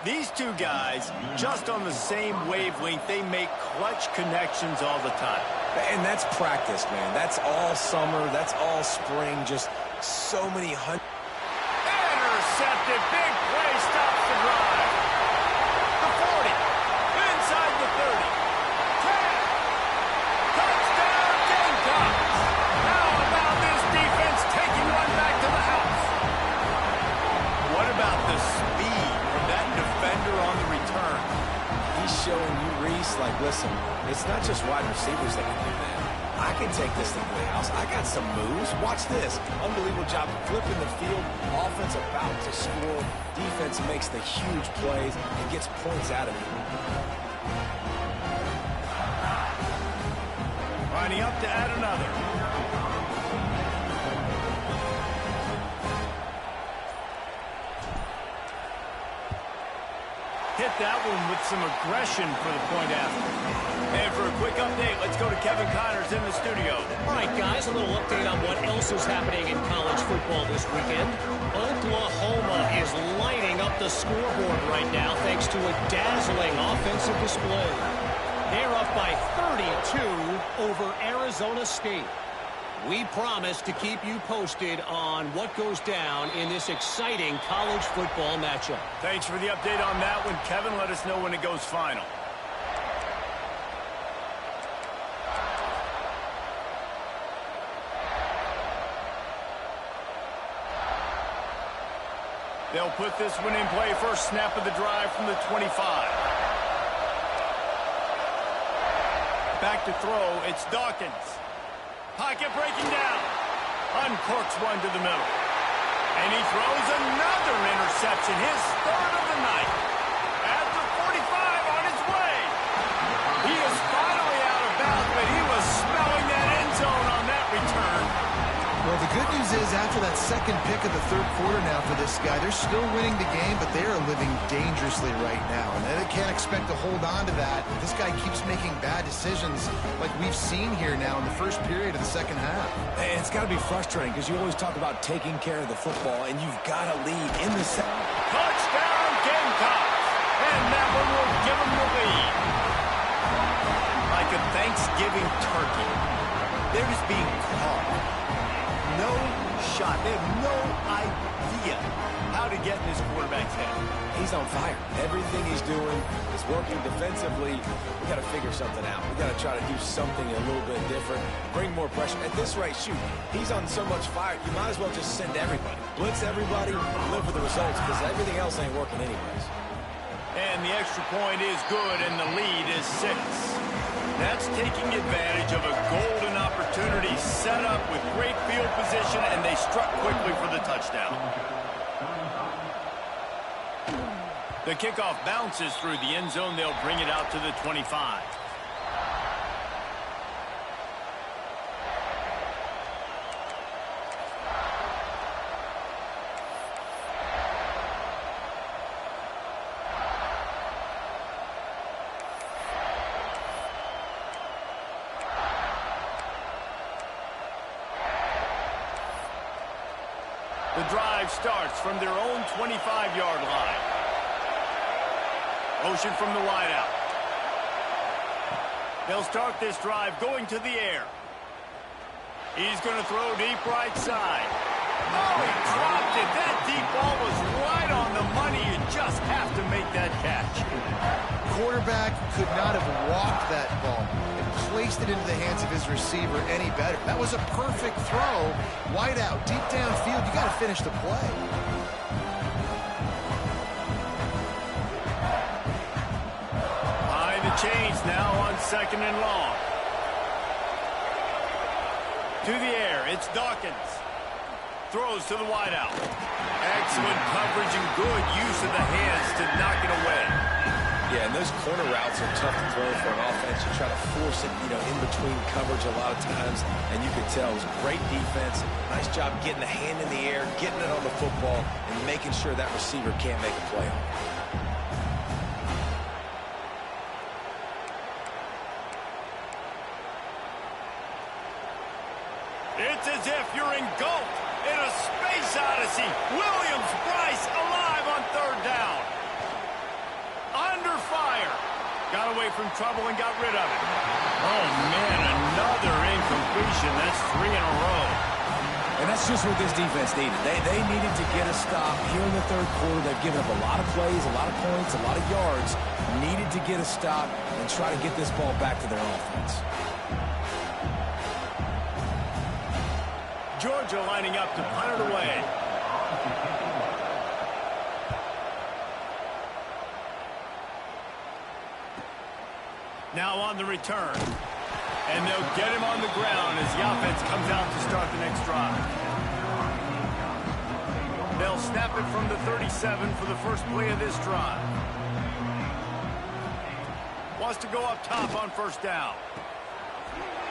These two guys, just on the same wavelength, they make clutch connections all the time. And that's practice, man. That's all summer. That's all spring. Just so many hundred. Intercepted. Big play stops the drive. The 40. Inside the 30. 10. Touchdown Gamecocks. How about this defense taking one back to the house? What about the speed of that defender on the return? He's showing you, Reese, like, listen, it's not just wide receivers that can do that. I can take this thing to the house. I got some moves. Watch this. Unbelievable job flipping the field. Offense about to score. Defense makes the huge plays and gets points out of it. Lining up to add another. Hit that one with some aggression for the point after. And for a quick update, let's go to Kevin Connors in the studio. All right, guys, a little update on what else is happening in college football this weekend. Oklahoma is lighting up the scoreboard right now thanks to a dazzling offensive display. They're up by 32 over Arizona State. We promise to keep you posted on what goes down in this exciting college football matchup. Thanks for the update on that one, Kevin. Let us know when it goes final. They'll put this one in play. First snap of the drive from the 25. Back to throw. It's Dawkins. Pocket breaking down. Uncorks one to the middle. And he throws another interception. His 3rd of the night. At the 45 on his way. He is finally out of bounds, but he was smelling that end zone on that return. Well, the good news is after that second pick of the 3rd quarter now for this guy, they're still winning the game, but they are living dangerously right now. And they can't expect to hold on to that. This guy keeps making bad decisions like we've seen here now in the first period of the second half. And it's got to be frustrating because you always talk about taking care of the football, and you've got to lead in the second. Touchdown Gamecocks. And that one will give them the lead. Like a Thanksgiving turkey. They're just being caught. No shot. They have no idea how to get in this quarterback's head. He's on fire. Everything he's doing is working defensively. We got to figure something out. We got to try to do something a little bit different. Bring more pressure. At this rate, shoot, he's on so much fire, you might as well just send everybody. Blitz everybody, live for the results, because everything else ain't working anyways. And the extra point is good, and the lead is 6. That's taking advantage of a golden opportunity set up with great field position, and they struck quickly for the touchdown. The kickoff bounces through the end zone. They'll bring it out to the 25. The drive starts from their own 25-yard line. Motion from the wideout. They'll start this drive going to the air. He's going to throw deep right side. Oh, he dropped it. That deep ball was right on the money. You just have to make that catch. Quarterback could not have walked that ball and placed it into the hands of his receiver any better. That was a perfect throw. Wide out, deep downfield. You got to finish the play. Behind the chains now on 2nd and long. To the air, it's Dawkins. Throws to the wideout. Excellent coverage and good use of the hands to knock it away. Yeah, and those corner routes are tough to throw for an offense. You try to force it, in between coverage a lot of times, and you could tell it was great defense. Nice job getting the hand in the air, getting it on the football, and making sure that receiver can't make a play on it. It's as if you're engulfed in a space odyssey. Williams-Brice alive on 3rd down. Under fire. Got away from trouble and got rid of it. Oh, man, another incompletion. That's 3 in a row. And that's just what this defense needed. They needed to get a stop here in the 3rd quarter. They've given up a lot of plays, a lot of points, a lot of yards. Needed to get a stop and try to get this ball back to their offense. Georgia lining up to punt it away. Now on the return. And they'll get him on the ground as the offense comes out to start the next drive. They'll snap it from the 37 for the first play of this drive. Wants to go up top on 1st down.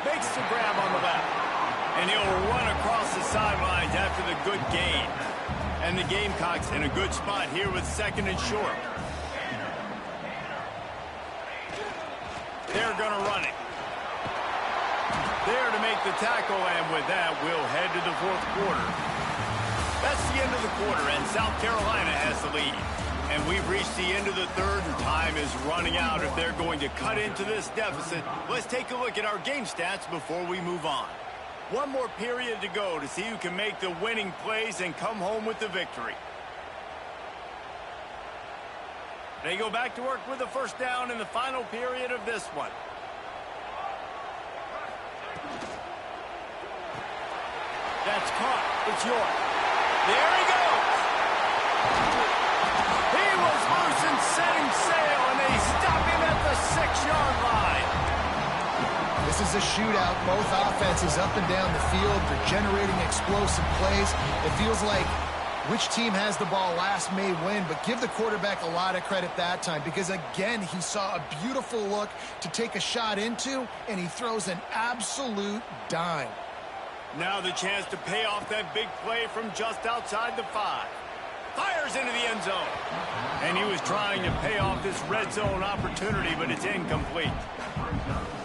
Makes the grab on the left. And he'll run across the sidelines after the good gain. And the Gamecocks in a good spot here with 2nd and short. They're going to run it. There to make the tackle, and with that, we'll head to the 4th quarter. That's the end of the quarter, and South Carolina has the lead. And we've reached the end of the 3rd, and time is running out if they're going to cut into this deficit. Let's take a look at our game stats before we move on. One more period to go to see who can make the winning plays and come home with the victory. They go back to work with the 1st down in the final period of this one. That's caught. It's York. There he goes. He was loose and setting sail, and they stop him at the 6-yard line. This is a shootout. Both offenses up and down the field. They're generating explosive plays. It feels like which team has the ball last may win, but give the quarterback a lot of credit that time because, again, he saw a beautiful look to take a shot into, and he throws an absolute dime. Now the chance to pay off that big play from just outside the 5. Fires into the end zone. And he was trying to pay off this red zone opportunity, but it's incomplete.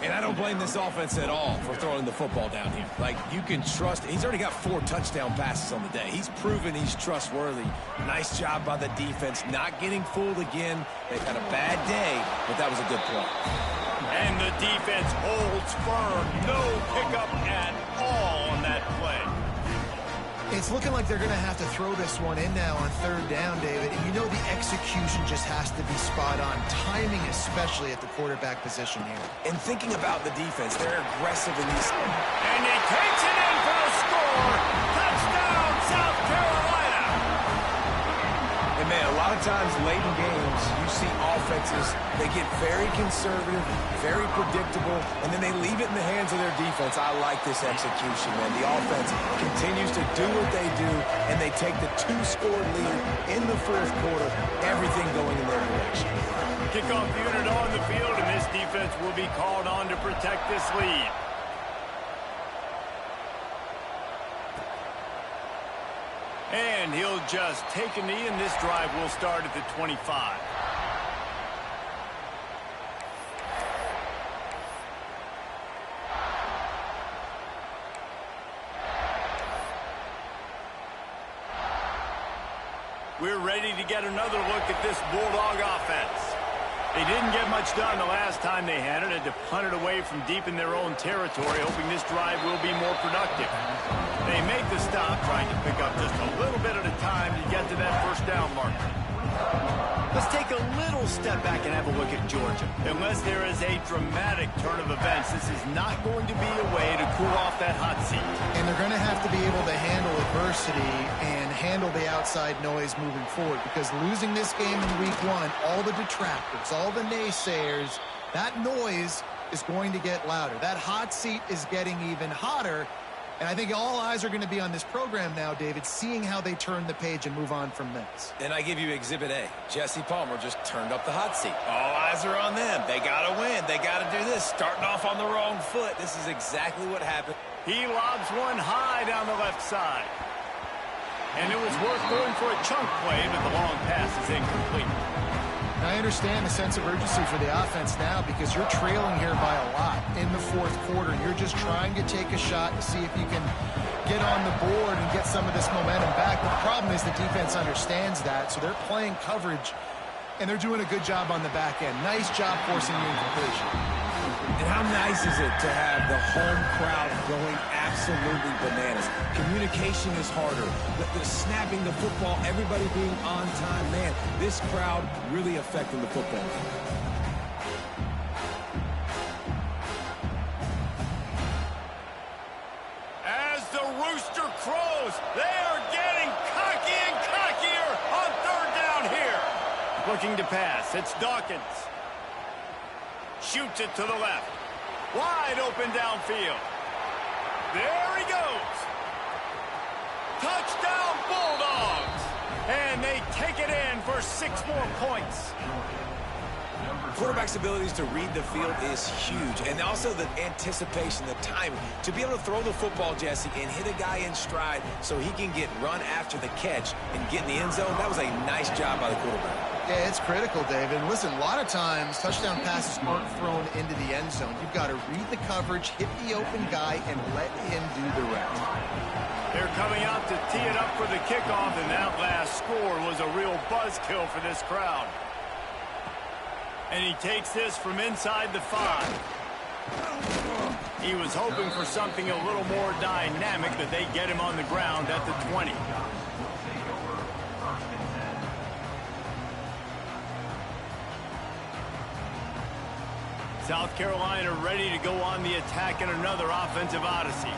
And I don't blame this offense at all for throwing the football down here. Like, you can trust. He's already got 4 touchdown passes on the day. He's proven he's trustworthy. Nice job by the defense, not getting fooled again. They've had a bad day, but that was a good play. And the defense holds firm. No pickup at all on that play. It's looking like they're going to have to throw this one in now on 3rd down, David. And you know the execution just has to be spot on. Timing, especially at the quarterback position here. And thinking about the defense, they're aggressive in these. And he takes it in for the score. Touchdown, South Carolina. And, man, a lot of times late in games, you see offenses, they get very conservative, very predictable, and then they leave it in the hands of their defense. I like this execution, man. The offense continues to do what they do, and they take the 2-score lead in the 4th quarter, everything going in their direction. Kickoff unit on the field, and this defense will be called on to protect this lead. And he'll just take a knee, and this drive will start at the 25. we're ready to get another look at this Bulldog offense. They didn't get much done the last time they had it. Had to punt it away from deep in their own territory, hoping this drive will be more productive. They make the stop, trying to pick up just a little bit at a time to get to that first down marker. Let's take a little step back and have a look at Georgia. Unless there is a dramatic turn of events, this is not going to be a way to cool off that hot seat. And they're going to have to be able to handle adversity and handle the outside noise moving forward, because losing this game in week 1, all the detractors, all the naysayers, that noise is going to get louder. That hot seat is getting even hotter. And I think all eyes are going to be on this program now, David, seeing how they turn the page and move on from this. And I give you Exhibit A. Jesse Palmer just turned up the hot seat. All eyes are on them. They got to win. They got to do this. Starting off on the wrong foot. This is exactly what happened. He lobs one high down the left side. And it was worth going for a chunk play, but the long pass is incomplete. I understand the sense of urgency for the offense now, because you're trailing here by a lot in the fourth quarter. You're just trying to take a shot to see if you can get on the board and get some of this momentum back. But the problem is the defense understands that, so they're playing coverage, and they're doing a good job on the back end. Nice job forcing the incompletion. And how nice is it to have the home crowd going absolutely bananas? Communication is harder. The snapping the football, everybody being on time. Man, this crowd really affecting the football. As the rooster crows, they are getting cocky and cockier on third down here. Looking to pass, it's Dawkins. Shoots it to the left. Wide open downfield. There he goes. Touchdown Bulldogs. And they take it in for 6 more points. Quarterback's abilities to read the field is huge. And also the anticipation, the timing. To be able to throw the football, Jesse, and hit a guy in stride so he can get run after the catch and get in the end zone, that was a nice job by the quarterback. Yeah, it's critical, David. And listen, a lot of times touchdown passes aren't thrown into the end zone. You've got to read the coverage, hit the open guy, and let him do the rest. They're coming out to tee it up for the kickoff, and that last score was a real buzzkill for this crowd. And he takes this from inside the 5. He was hoping for something a little more dynamic, but they get him on the ground at the 20. South Carolina ready to go on the attack in another offensive odyssey.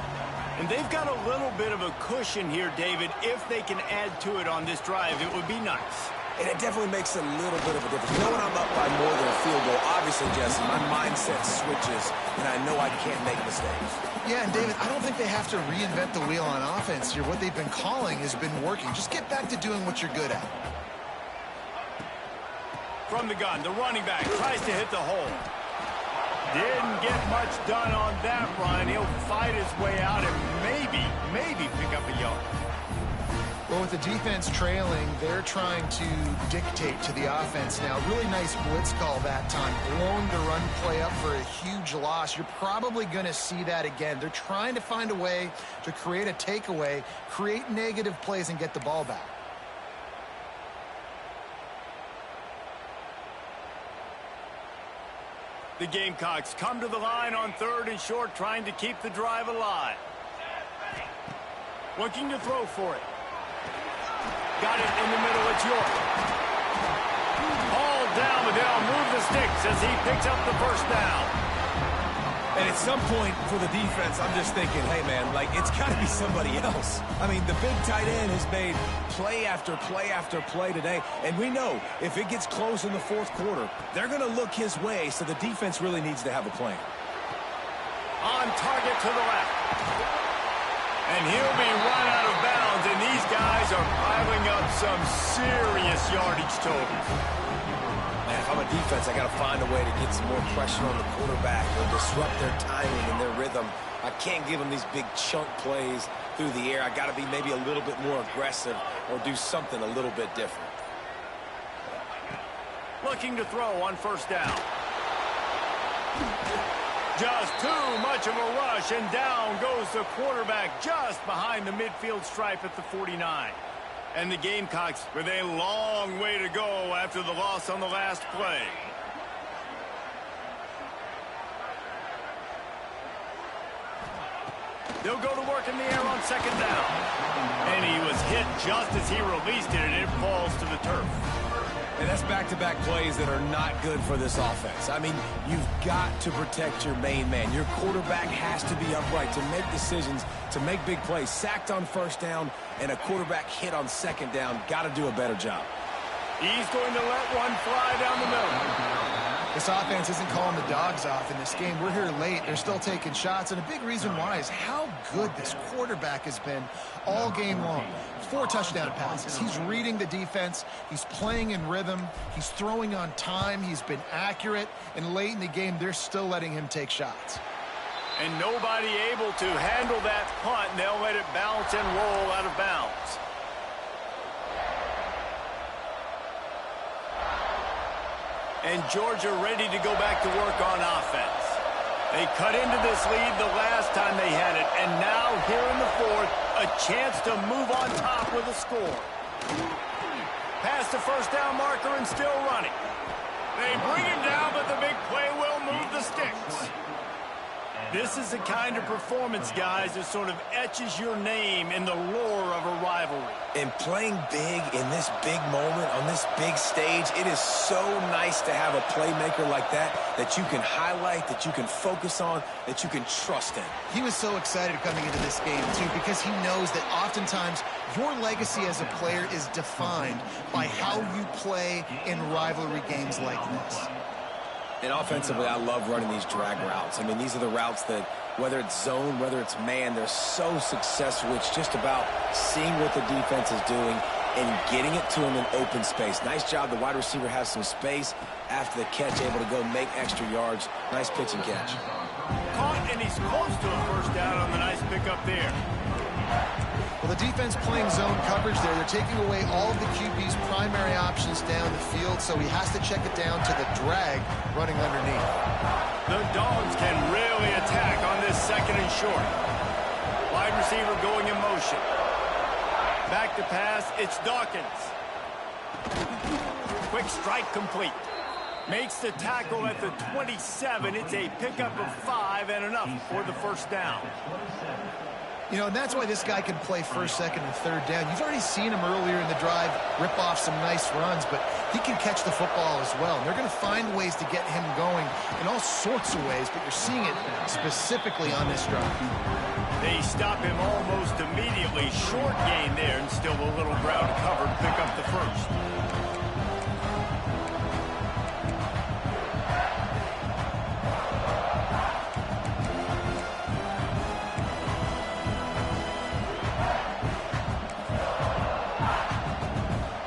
And they've got a little bit of a cushion here, David. If they can add to it on this drive, it would be nice. And it definitely makes a little bit of a difference. Knowing I'm up by more than a field goal, obviously, Jesse, my mindset switches, and I know I can't make mistakes. Yeah, and David, I don't think they have to reinvent the wheel on offense here. What they've been calling has been working. Just get back to doing what you're good at. From the gun, the running back tries to hit the hole. Didn't get much done on that run. He'll fight his way out and maybe pick up a yard. Well, with the defense trailing, they're trying to dictate to the offense now. Really nice blitz call that time. Blowing the run play up for a huge loss. You're probably going to see that again. They're trying to find a way to create a takeaway, create negative plays, and get the ball back. The Gamecocks come to the line on 3rd and short, trying to keep the drive alive. Looking to throw for it. Got it in the middle, it's York. Hauled down, but they'll move the sticks as he picks up the first down. And at some point for the defense, I'm just thinking, hey, man, like, it's got to be somebody else. I mean, the big tight end has made play after play after play today. And we know if it gets close in the fourth quarter, they're going to look his way, so the defense really needs to have a plan. On target to the left. And he'll be run out of bounds, and these guys are piling up some serious yardage totals. Man, if I'm a defense, I got to find a way to get some more pressure on the quarterback or disrupt their timing and their rhythm. I can't give them these big chunk plays through the air. I got to be maybe a little bit more aggressive or do something a little bit different. Looking to throw on first down. Just too much of a rush, and down goes the quarterback just behind the midfield stripe at the 49. And the Gamecocks with a long way to go after the loss on the last play. They'll go to work in the air on second down. And he was hit just as he released it, and it falls to the turf. And that's back-to-back plays that are not good for this offense. I mean, you've got to protect your main man. Your quarterback has to be upright to make decisions, to make big plays. Sacked on first down and a quarterback hit on second down. Got to do a better job. He's going to let one fly down the middle. This offense isn't calling the dogs off in this game. We're here late. They're still taking shots, and a big reason why is how good this quarterback has been all game long. 4 touchdown passes. He's reading the defense. He's playing in rhythm. He's throwing on time. He's been accurate, and late in the game, they're still letting him take shots. And nobody able to handle that punt, and they'll let it bounce and roll out of bounds. And Georgia ready to go back to work on offense. They cut into this lead the last time they had it, and now here in the fourth, a chance to move on top with a score. Past the first down marker and still running. They bring him down, but the big play will move the sticks. This is the kind of performance, guys, that sort of etches your name in the lore of a rivalry. And playing big in this big moment, on this big stage, it is so nice to have a playmaker like that you can highlight, that you can focus on, that you can trust in. He was so excited coming into this game, too, because he knows that oftentimes your legacy as a player is defined by how you play in rivalry games like this. And offensively, I love running these drag routes. I mean, these are the routes that, whether it's zone, whether it's man, they're so successful. It's just about seeing what the defense is doing and getting it to him in open space. Nice job. The wide receiver has some space after the catch, able to go make extra yards. Nice pitch and catch. Caught, and he's close to a first down on the nice pickup there. Well, the defense playing zone coverage there. They're taking away all of the QB's primary options down the field, so he has to check it down to the drag running underneath. The Dogs can really attack on this second and short. Wide receiver going in motion. Back to pass, it's Dawkins. Quick strike complete. Makes the tackle at the 27. It's a pickup of 5 and enough for the first down. You know, and that's why this guy can play first, second, and third down. You've already seen him earlier in the drive rip off some nice runs, but he can catch the football as well. And they're going to find ways to get him going in all sorts of ways, but you're seeing it specifically on this drive. They stop him almost immediately. Short gain there, and still a little ground covered. Pick up the first.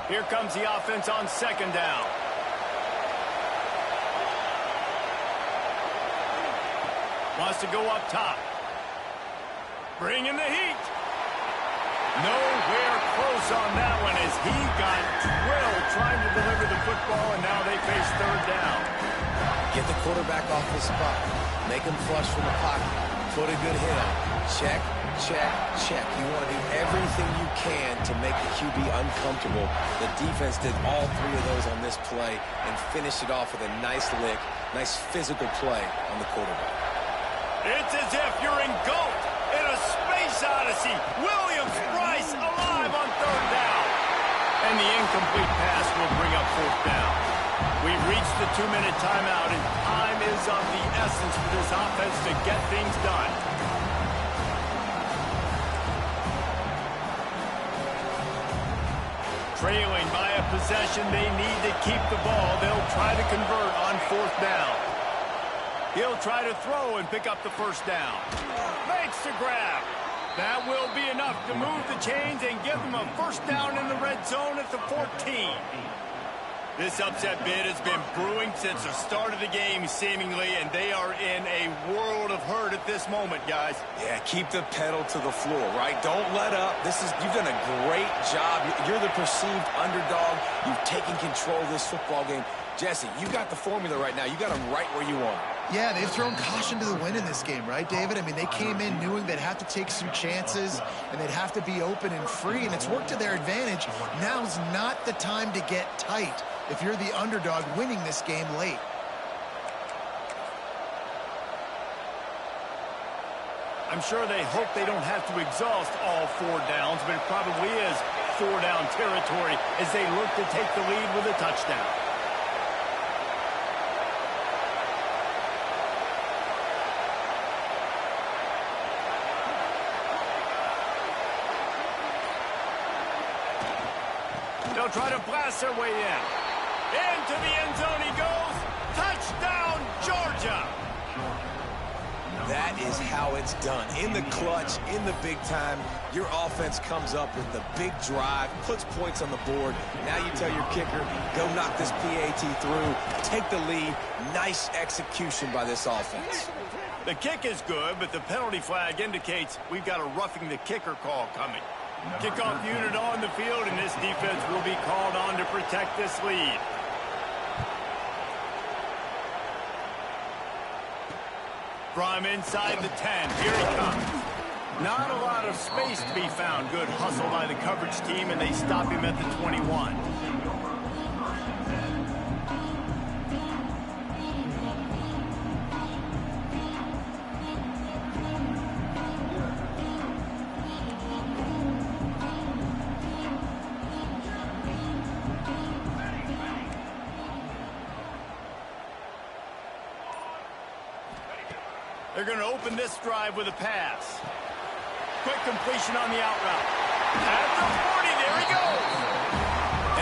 Here comes the offense on second down. Wants to go up top. Bring in the heat. Nowhere close on that one as he got drilled trying to deliver the football, and now they face third down. Get the quarterback off the spot. Make him flush from the pocket. Put a good hit on. Check, check, check. You want to do everything you can to make the QB uncomfortable. The defense did all 3 of those on this play and finished it off with a nice lick, nice physical play on the quarterback. It's as if you're engulfed in a space odyssey. Williams-Brice alive on third down. And the incomplete pass will bring up fourth down. We've reached the 2-minute timeout, and time is of the essence for this offense to get things done. Trailing by a possession, they need to keep the ball. They'll try to convert on fourth down. He'll try to throw and pick up the first down. Makes the grab. That will be enough to move the chains and give them a first down in the red zone at the 14. This upset bid has been brewing since the start of the game, seemingly, and they are in a world of hurt at this moment, guys. Yeah, keep the pedal to the floor, right? Don't let up. You've done a great job. You're the perceived underdog. You've taken control of this football game. Jesse, you got the formula right now. You got them right where you want them. Yeah, they've thrown caution to the wind in this game, right, David? I mean, they came in knowing they'd have to take some chances and they'd have to be open and free, and it's worked to their advantage. Now's not the time to get tight if you're the underdog winning this game late. I'm sure they hope they don't have to exhaust all 4 downs, but it probably is 4-down territory as they look to take the lead with a touchdown. They'll try to blast their way in. Into the end zone he goes. Touchdown, Georgia! That is how it's done. In the clutch, in the big time, your offense comes up with the big drive, puts points on the board. Now you tell your kicker, go knock this PAT through, take the lead. Nice execution by this offense. The kick is good, but the penalty flag indicates we've got a roughing the kicker call coming. Kickoff unit on the field, and this defense will be called on to protect this lead. From inside the 10, here he comes. Not a lot of space to be found. Good hustle by the coverage team, and they stop him at the 21. They're going to open this drive with a pass. Quick completion on the out route. At the 40, there he goes.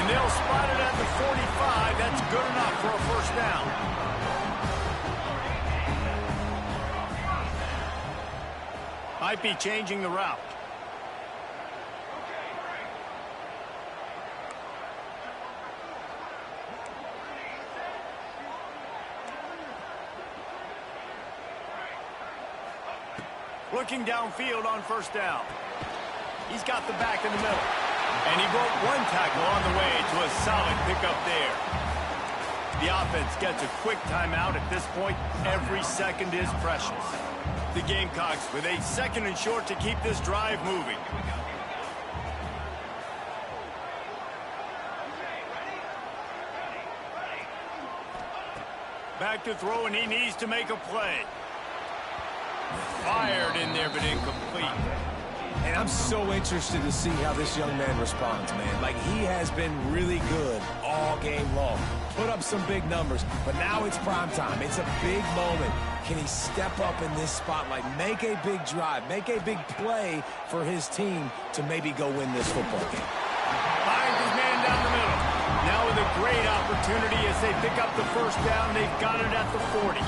And they'll spot it at the 45. That's good enough for a first down. Might be changing the route. Looking downfield on first down. He's got the back in the middle. And he broke 1 tackle on the way to a solid pickup there. The offense gets a quick timeout. At this point, every second is precious. The Gamecocks with a 2nd and short to keep this drive moving. Back to throw, and he needs to make a play. Fired in there, but incomplete. And I'm so interested to see how this young man responds, man. Like, he has been really good all game long. Put up some big numbers, but now it's prime time. It's a big moment. Can he step up in this spotlight, make a big drive, make a big play for his team to maybe go win this football game? Finds his man down the middle. Now with a great opportunity as they pick up the first down. They've got it at the 40.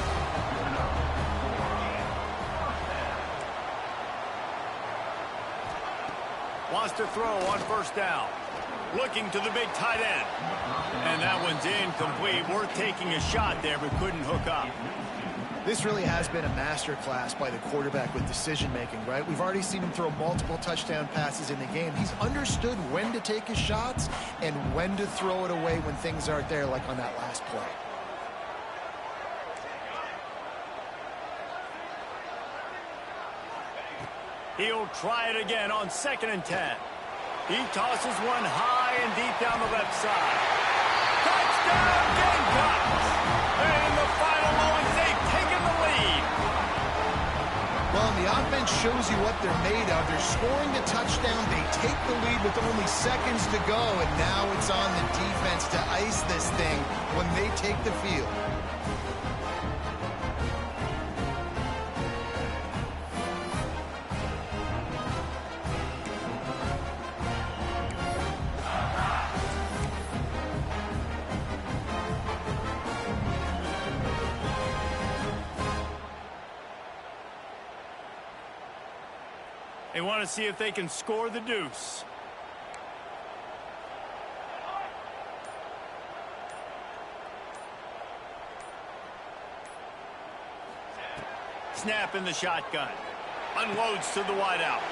Wants to throw on first down. Looking to the big tight end. And that one's incomplete. Worth taking a shot there, but couldn't hook up. This really has been a masterclass by the quarterback with decision-making, right? We've already seen him throw multiple touchdown passes in the game. He's understood when to take his shots and when to throw it away when things aren't there, like on that last play. He'll try it again on 2nd and 10. He tosses one high and deep down the left side. Touchdown, Gamecocks! And the final moments, they've taken the lead. Well, the offense shows you what they're made of. They're scoring a touchdown. They take the lead with only seconds to go, and now it's on the defense to ice this thing when they take the field. They want to see if they can score the deuce. Snap in the shotgun. Unloads to the wideout.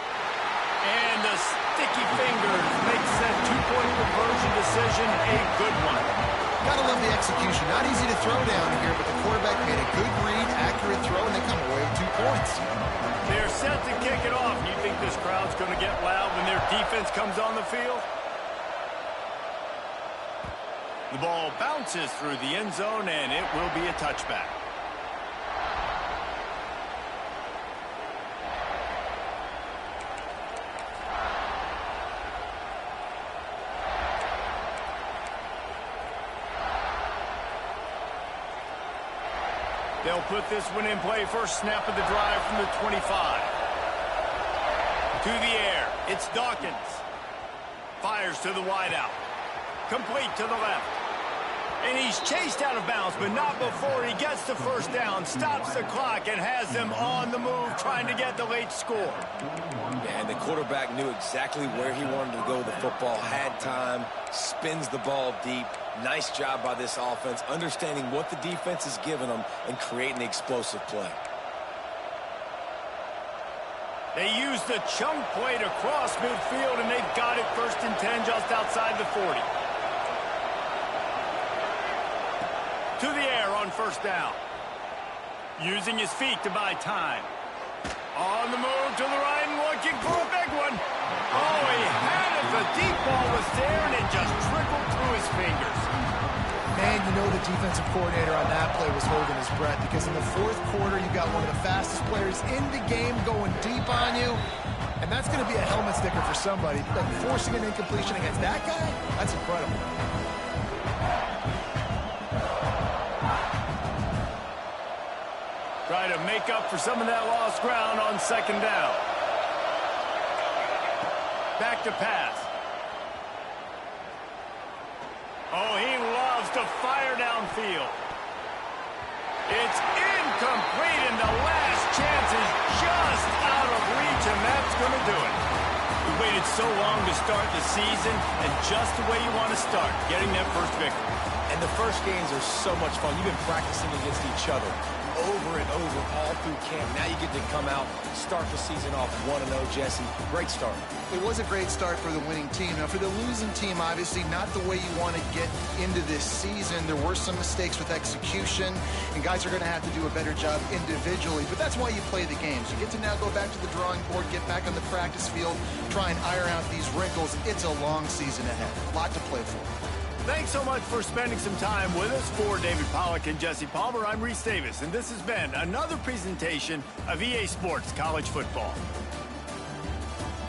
And the sticky fingers makes that 2-point conversion decision a good one. Gotta love the execution. Not easy to throw down here, but the quarterback made a good read, accurate throw, and they come away with 2 points. They're set to kick it off. You think this crowd's going to get loud when their defense comes on the field? The ball bounces through the end zone, and it will be a touchback. They'll put this one in play. First snap of the drive from the 25. To the air. It's Dawkins. Fires to the wideout. Complete to the left. And he's chased out of bounds, but not before he gets the first down, stops the clock, and has them on the move trying to get the late score. And the quarterback knew exactly where he wanted to go with the football, had time, spins the ball deep. Nice job by this offense, understanding what the defense is giving them and creating the explosive play. They use the chunk play to cross midfield, and they've got it 1st and 10 just outside the 40. To the air on first down. Using his feet to buy time. On the move to the right and looking for a big one. Oh, he had it. The deep ball was there, and it just trickled through his fingers. Man, you know the defensive coordinator on that play was holding his breath, because in the 4th quarter, you got one of the fastest players in the game going deep on you, and that's going to be a helmet sticker for somebody. Like forcing an incompletion against that guy, that's incredible. Try to make up for some of that lost ground on 2nd down. Back to pass. Oh, he loves to fire downfield. It's incomplete, and the last chance is just out of reach, and that's going to do it. We waited so long to start the season, and just the way you want to start, getting that first victory. And the first games are so much fun. You've been practicing against each other over and over all through camp. Now you get to come out, start the season off 1-0, Jesse. Great start. It was a great start for the winning team. Now, for the losing team, obviously not the way you want to get into this season. There were some mistakes with execution, and guys are going to have to do a better job individually. But that's why you play the games. You get to now go back to the drawing board, get back on the practice field, try and iron out these wrinkles. It's a long season ahead. A lot to play for. Thanks so much for spending some time with us. For David Pollack and Jesse Palmer, I'm Reese Davis, and this has been another presentation of EA Sports College Football.